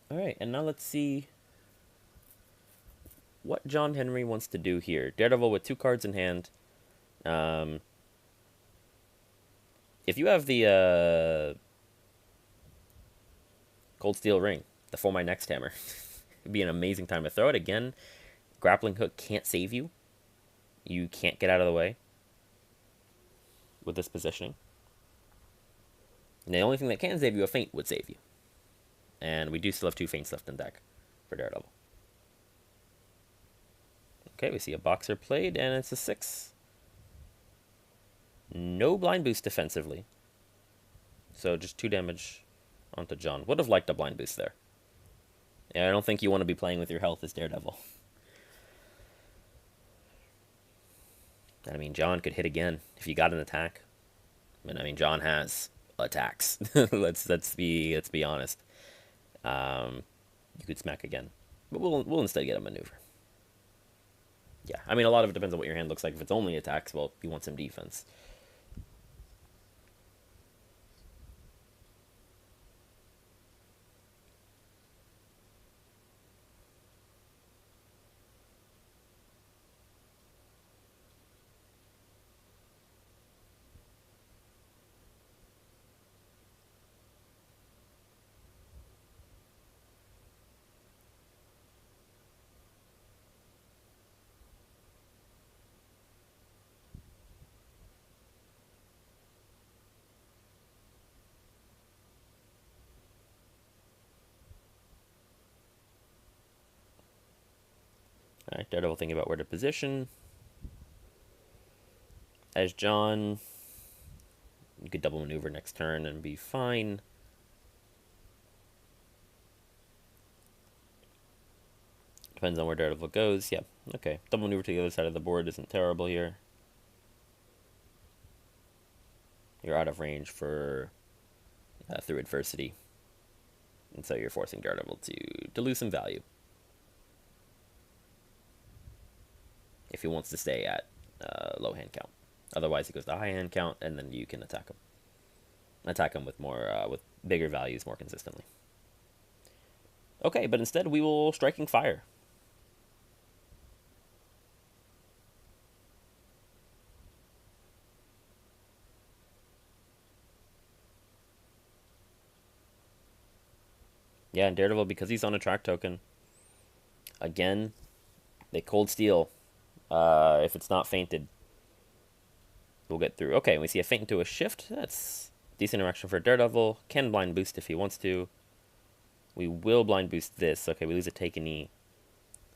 All right, and now let's see what John Henry wants to do here. Daredevil with 2 cards in hand. If you have the Cold Steel Ring, the For My Next Hammer, it'd be an amazing time to throw it. Again, grappling hook can't save you. You can't get out of the way with this positioning. And the only thing that can save you, a feint, would save you. And we do still have 2 feints left in deck for Daredevil. Okay, we see a Boxer played, and it's a 6. No blind boost defensively. So just 2 damage onto John. Would have liked a blind boost there. Yeah, I don't think you want to be playing with your health as Daredevil. I mean, John could hit again if you got an attack. And I mean, John has attacks. let's be honest. You could smack again, but we'll instead get a maneuver. Yeah, I mean, a lot of it depends on what your hand looks like. If it's only attacks, well, you want some defense. All right, Daredevil thinking about where to position. As John, you could double maneuver next turn and be fine. Depends on where Daredevil goes. Yeah, okay. Double maneuver to the other side of the board isn't terrible here. You're out of range for through adversity. And so you're forcing Daredevil to lose some value. If he wants to stay at low hand count. Otherwise, he goes to high hand count, and then you can attack him. Attack him with more with bigger values more consistently. Okay, but instead we will Striking Fire. Yeah, and Daredevil, because he's on a track token, again, they Cold Steel. If it's not feinted, we'll get through. Okay, we see a feint into a shift. That's decent interaction for Daredevil. Can blind boost if he wants to. We will blind boost this. Okay, we lose a take a knee,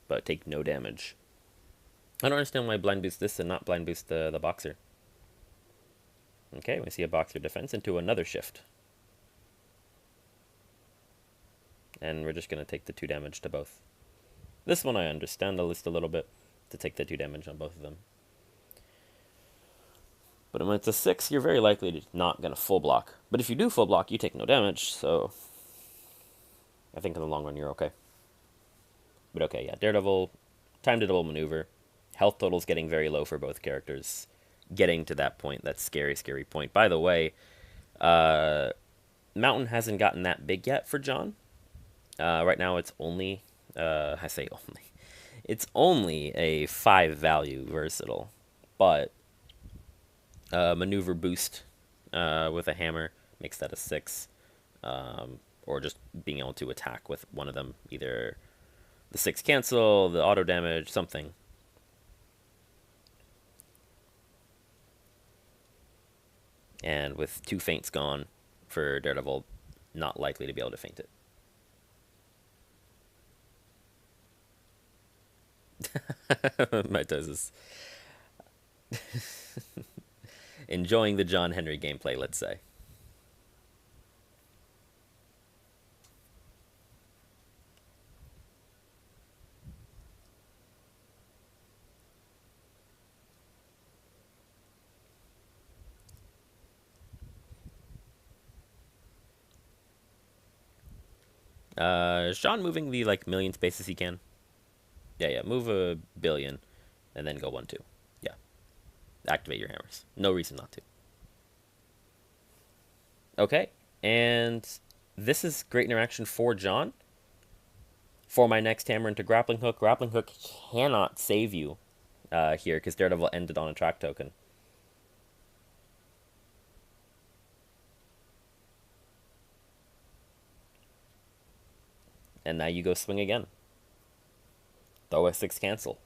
but take no damage. I don't understand why blind boost this and not blind boost the Boxer. Okay, we see a Boxer defense into another shift. And we're just going to take the 2 damage to both. This one I understand at least a little bit. to take the 2 damage on both of them. But when it's a 6, you're very likely to not going to full block. But if you do full block, you take no damage, so I think in the long run you're okay. But okay, yeah, Daredevil, time to double maneuver. Health total's getting very low for both characters. Getting to that point, that scary, scary point. By the way, Mountain hasn't gotten that big yet for John. Right now it's only, I say only, it's only a 5 value versatile. But maneuver boost with a hammer makes that a 6. Or just being able to attack with one of them, either the 6 cancel, the auto damage, something. And with 2 feints gone for Daredevil, not likely to be able to feint it. My toes is enjoying the John Henry gameplay, let's say. Is John moving the million spaces he can? Yeah, move a billion, and then go 1-2. Yeah, activate your hammers. No reason not to. Okay, and this is great interaction for John. For my next hammer into grappling hook, grappling hook cannot save you here because Daredevil ended on a track token. And now you go swing again. Throw a 6 cancel.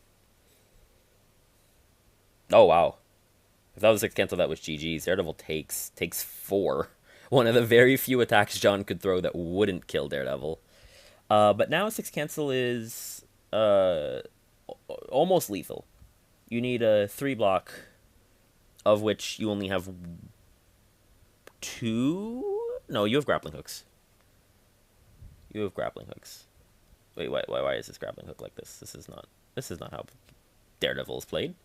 Oh, wow. If that was 6 cancel, that was GG's. Daredevil takes 4. One of the very few attacks John could throw that wouldn't kill Daredevil. But now 6 cancel is almost lethal. You need a 3 block, of which you only have 2? No, you have grappling hooks. You have grappling hooks. Wait, why is this grappling hook like this? This is not how Daredevil is played.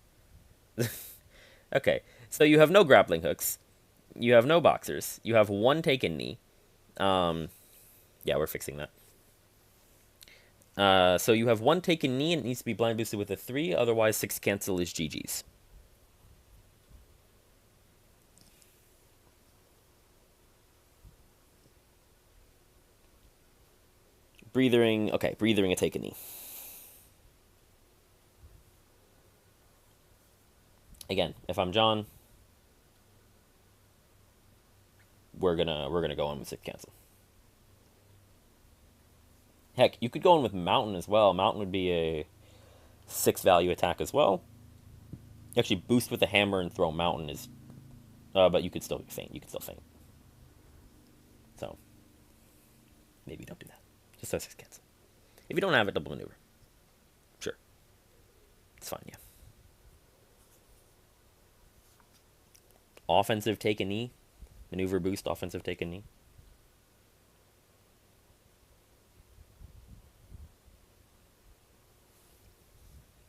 Okay, so you have no grappling hooks. You have no boxers. You have 1 taken knee. Yeah, we're fixing that. So you have 1 taken knee and it needs to be blind boosted with a 3. Otherwise, 6 cancel is GG's. Breathing, okay, breathing a taken knee. Again, if I'm John, we're gonna go on with 6 cancel. Heck, you could go in with Mountain as well. Mountain would be a 6 value attack as well. You actually boost with the hammer and throw Mountain is, but you could still feint. You could still feint. So maybe don't do that. Just throw 6 cancel. If you don't have it, double maneuver. Sure, it's fine. Yeah. Offensive take a knee. Maneuver boost, offensive take a knee.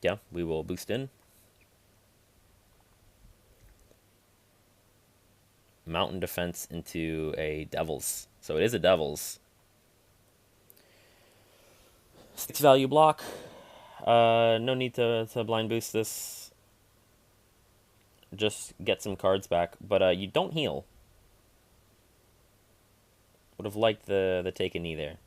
Yeah, we will boost in. Mountain defense into a Devil's. So it is a Devil's. 6 value block. No need to blind boost this. Just get some cards back. But you don't heal. Would have liked the take a knee there.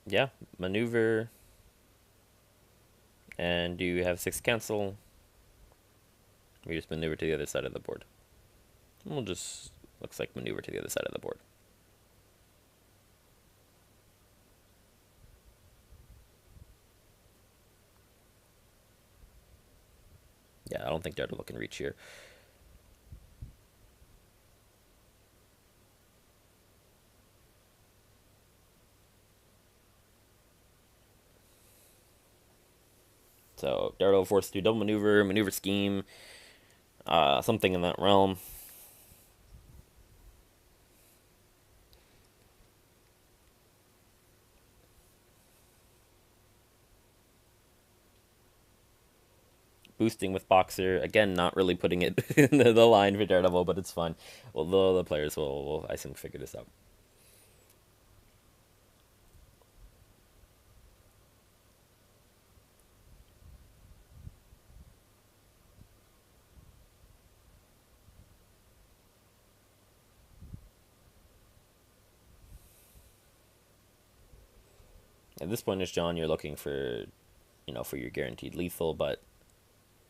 Yeah, maneuver. And do you have 6 cancel? We just maneuver to the other side of the board. We'll just, looks like maneuver to the other side of the board. Yeah, I don't think Daredevil can reach here. So Daredevil forced to do double maneuver, maneuver scheme, something in that realm. Boosting with Boxer. Again, not really putting it in the line for Daredevil, but it's fun. Well, the players will, I think, figure this out. At this point, as John, you're looking for, for your guaranteed lethal, but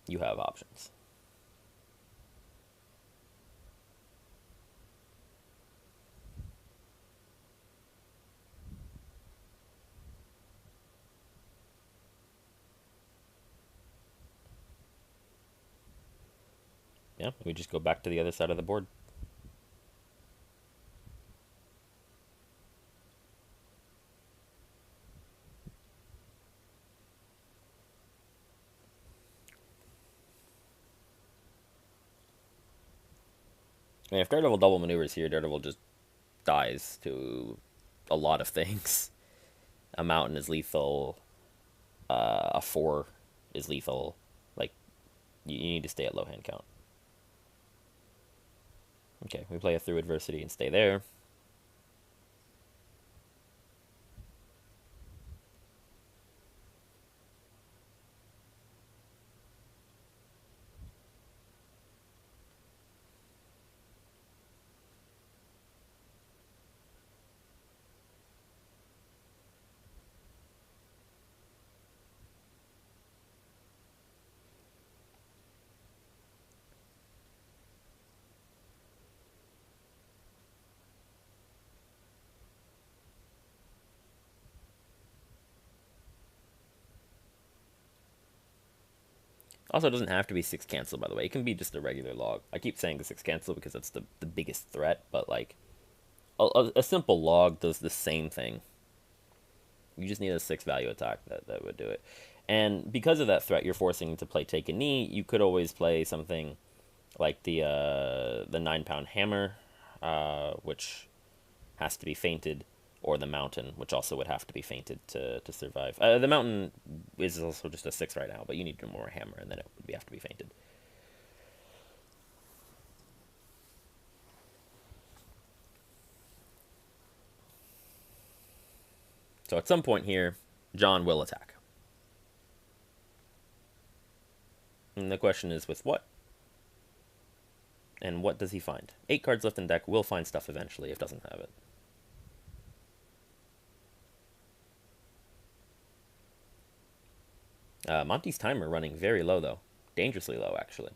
you have options. Yeah, we just go back to the other side of the board. I mean, if Daredevil double maneuvers here, Daredevil just dies to a lot of things. A mountain is lethal. A 4 is lethal. Like, you need to stay at low hand count. Okay, we play a through adversity and stay there. Also, it doesn't have to be 6 cancel, by the way. It can be just a regular log. I keep saying the 6 cancel because that's the biggest threat, but like, a simple log does the same thing. You just need a 6 value attack that would do it. And because of that threat, you're forcing to play take a knee. You could always play something like the 9-pound hammer, which has to be fainted, or the mountain, which also would have to be fainted to survive. The mountain is also just a 6 right now, but you need more hammer, and then it would have to be fainted. So at some point here, John will attack. And the question is with what? And what does he find? 8 cards left in deck, will find stuff eventually if it doesn't have it. Monty's timer running very low, though. Dangerously low, actually.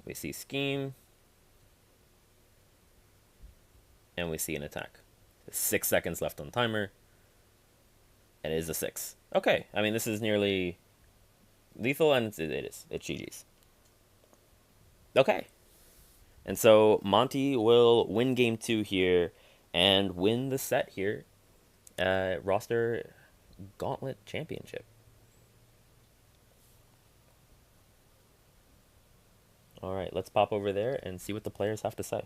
We see scheme. And we see an attack. 6 seconds left on timer. And it is a 6. Okay, I mean, this is nearly lethal, and it is. It's GG's. Okay. And so Monty will win game 2 here and win the set here at Roster Gauntlet Championship. All right, let's pop over there and see what the players have to say.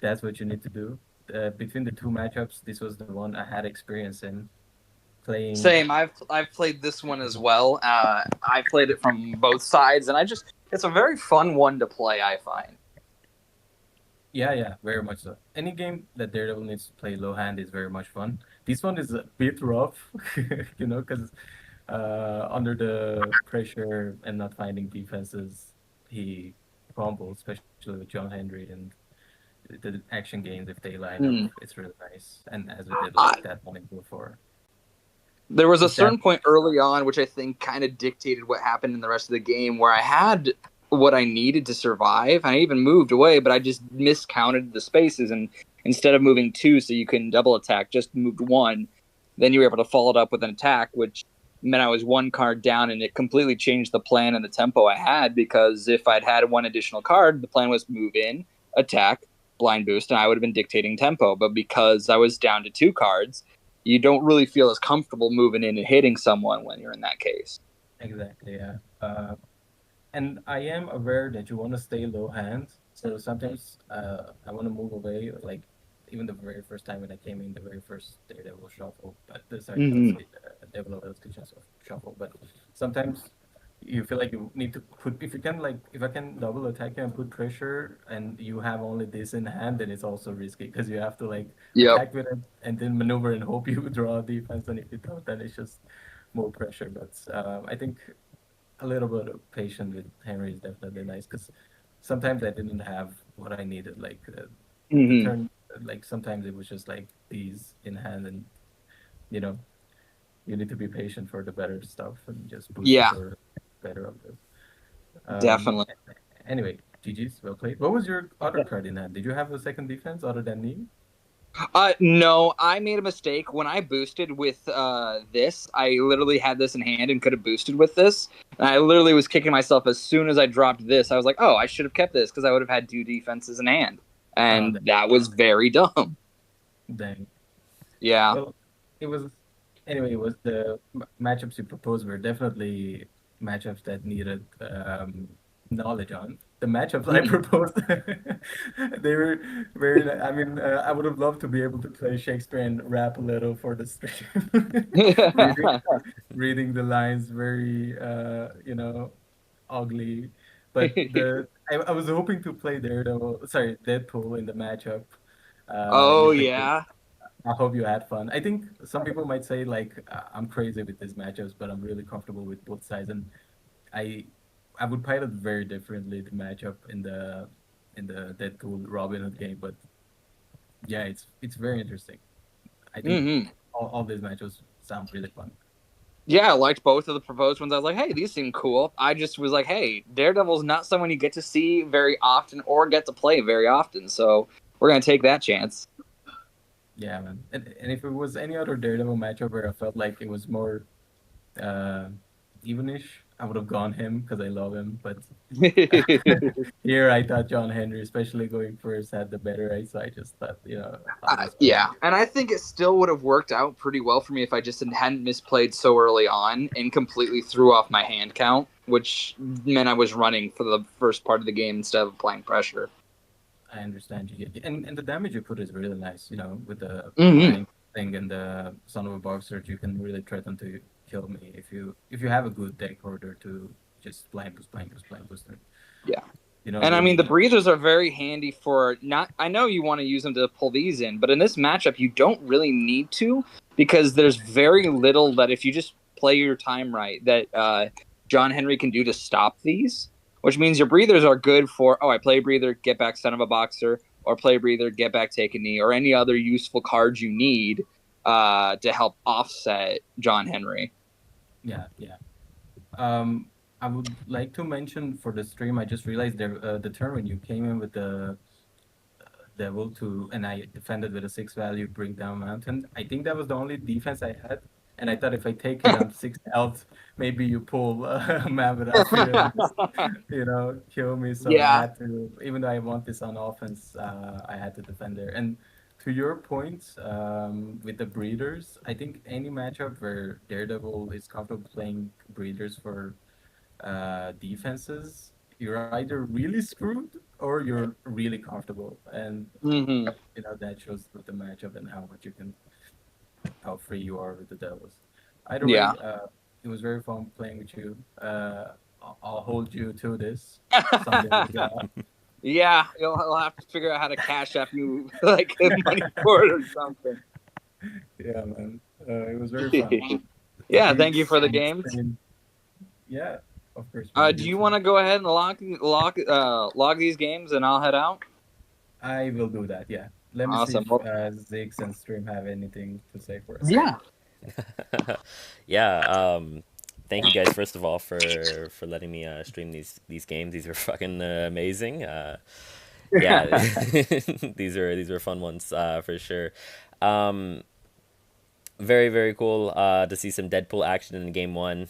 That's what you need to do. Between the two matchups, this was the one I had experience in playing. Same. I've played this one as well. I played it from both sides, and it's a very fun one to play. I find. Yeah, yeah, very much so. Any game that Daredevil needs to play low hand is very much fun. This one is a bit rough, because under the pressure and not finding defenses, he crumbles, especially with John Henry and the action games if they line up. Hmm. It's really nice. And as we did I, like that one in before. there was a Is that certain point early on which I think kind of dictated what happened in the rest of the game, where I had what I needed to survive. I even moved away, but I just miscounted the spaces, and instead of moving 2 so you couldn't double attack, just moved 1. Then you were able to follow it up with an attack, which meant I was 1 card down, and it completely changed the plan and the tempo I had, because if I'd had 1 additional card, the plan was move in, attack, blind boost, and I would have been dictating tempo. But because I was down to 2 cards, you don't really feel as comfortable moving in and hitting someone when you're in that case. Exactly, yeah. And I am aware that you want to stay low hand, so sometimes I want to move away. Like even the very first time when I came in, the very first Daredevil shuffle, but sorry, not Mm-hmm. say Devil Evolution shuffle, but sometimes you feel like you need to put if you can like if I can double attack you and put pressure, and you have only this in hand, then it's also risky because you have to like Yep. attack with it and then maneuver and hope you draw a defense, and if you don't, then it's just more pressure. But I think a little bit of patience with Henry is definitely nice because sometimes I didn't have what I needed. Like the Mm-hmm. turn, like sometimes it was just like these in hand, and you know you need to be patient for the better stuff and just boost Yeah, for better of this. definitely. Anyway, GG's, well played. What was your other card in hand? Did you have a second defense other than me? No, I made a mistake when I boosted with this. I literally had this in hand and could have boosted with this. And I literally was kicking myself as soon as I dropped this. I was like, "Oh, I should have kept this because I would have had 2 defenses in hand," Oh, and that was very dumb. dang. Yeah. Well, it was anyway. It was the matchups you proposed were definitely matchups that needed knowledge on. The matchups I Mhm. proposed, they were very. I mean, I would have loved to be able to play Shakespeare and rap a little for the stream, reading reading the lines very, ugly. But I was hoping to play Daredevil, sorry, Deadpool in the matchup. Oh You picked it. yeah. I hope you had fun. I think some people might say like I'm crazy with these matchups, but I'm really comfortable with both sides, and I I would pilot very differently the matchup in the Deadpool Robin Hood game, but yeah, it's very interesting. I think Hmm. all these matchups sound really fun. Yeah, I liked both of the proposed ones. I was like, "Hey, these seem cool." I just was like, "Hey, Daredevil's not someone you get to see very often or get to play very often, so we're gonna take that chance." Yeah, man. And if it was any other Daredevil matchup where I felt like it was more uh, evenish, I would have gone him because I love him. But here I thought John Henry, especially going first, had the better race. So I just thought, thought it was fun. Yeah, and I think it still would have worked out pretty well for me if I just hadn't misplayed so early on and completely threw off my hand count, which meant I was running for the first part of the game instead of applying pressure. I understand you. And the damage you put is really nice, with the Hmm. planning thing and the son of a boxer, you can really threaten to kill me if you have a good deck order to just blind boost, and Yeah. And I mean, the really. breathers are very handy for not. I know you want to use them to pull these in, but in this matchup, you don't really need to because there's very little that if you just play your time right, that John Henry can do to stop these, which means your breathers are good for, oh, I play breather, get back son of a boxer, or play breather, get back take a knee, or any other useful cards you need to help offset John Henry. Yeah, yeah. Um, I would like to mention for the stream, I just realized the turn when you came in with the devil to, and I defended with a 6 value bring down mountain. I think that was the only defense I had, and I thought if I take it on 6 health, maybe you pull Man Without Fear and just kill me. So I Yeah. had to, even though I want this on offense, I had to defend there. And to your point, with the breeders, I think any matchup where Daredevil is comfortable playing breeders for defenses, you're either really screwed or you're really comfortable. And Hmm. that shows with the matchup and how free you are with the Devils. Either Yeah. way, it was very fun playing with you. I'll hold you to this something like that. Yeah, you'll have to figure out how to cash app you like money for it or something. Yeah, man. It was very fun. Yeah, thank you Speaks for the and games. stream. Yeah, of course, man. Do You you too. want to go ahead and log these games and I'll head out? I will do that. Yeah. Let me see Awesome. if Well, Ziggs and Stream have anything to say for us. yeah. Yeah, thank you guys first of all for letting me stream these games. These are fucking amazing. Yeah, these were fun ones for sure. Um, very cool to see some Deadpool action in game one.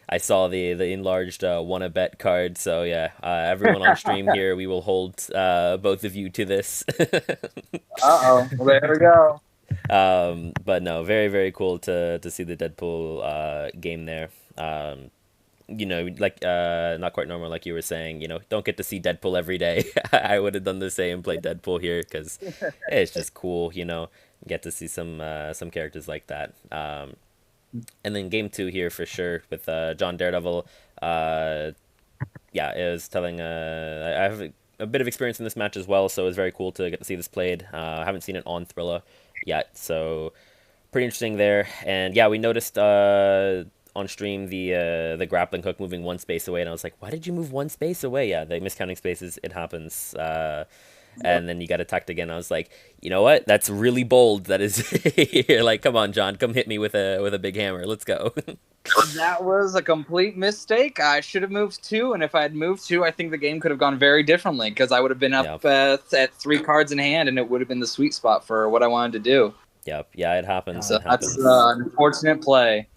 I saw the enlarged wanna bet card, so yeah, everyone on stream here, we will hold both of you to this. Uh-oh. Well, there we go. But no, very cool to see the Deadpool game there. Like not quite normal, like you were saying. Don't get to see Deadpool every day. I would have done the same, played Deadpool here because it's just cool. Get to see some characters like that. And then game two here for sure with John Daredevil. Yeah, it was telling. I have a bit of experience in this match as well, so it was very cool to get to see this played. I haven't seen it on Thrilla yet, so pretty interesting there. And yeah, we noticed on stream the grappling hook moving one space away, and I was like, why did you move one space away? Yeah, the miscounting spaces, it happens. And then you got attacked again. I was like, you know what? That's really bold. That is, you're like, come on, John, come hit me with a big hammer. Let's go. That was a complete mistake. I should have moved 2, and if I had moved 2, I think the game could have gone very differently because I would have been up at 3 cards in hand, and it would have been the sweet spot for what I wanted to do. Yep. Yeah, it happens. So it happens. that's an unfortunate play.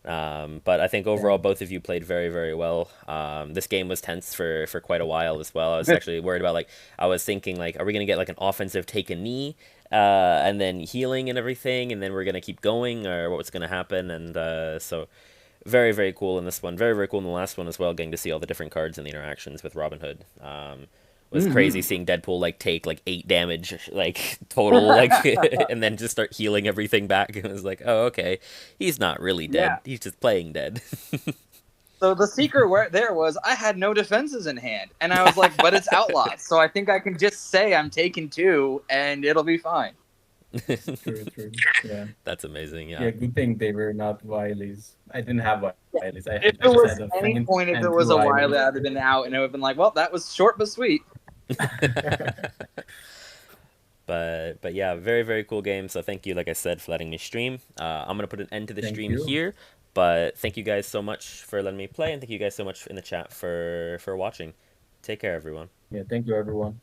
But I think overall, both of you played very well. This game was tense for quite a while as well. I was actually worried about, like, I was thinking, like, are we going to get, like, an offensive take a knee, and then healing and everything, and then we're going to keep going, or what's going to happen? And so very cool in this one. Very cool in the last one as well, getting to see all the different cards and the interactions with Robin Hood. Was crazy seeing Deadpool like take like 8 damage like total like and then just start healing everything back, and it was like, oh, okay, he's not really dead, he's just playing dead. So the secret there was I had no defenses in hand, and I was like, but it's outlawed, so I think I can just say I'm taking 2 and it'll be fine. True. Yeah. That's amazing. Yeah, good thing they were not Wileys. I didn't have Wileys. If it was any point, if it was a Wiley, I'd have been out, and it would have been like, well, that was short but sweet. But yeah, very cool game. So thank you, like I said, for letting me stream. I'm gonna put an end to the stream here. But thank you guys so much for letting me play, and thank you guys so much in the chat for watching. Take care, everyone. Yeah, thank you, everyone.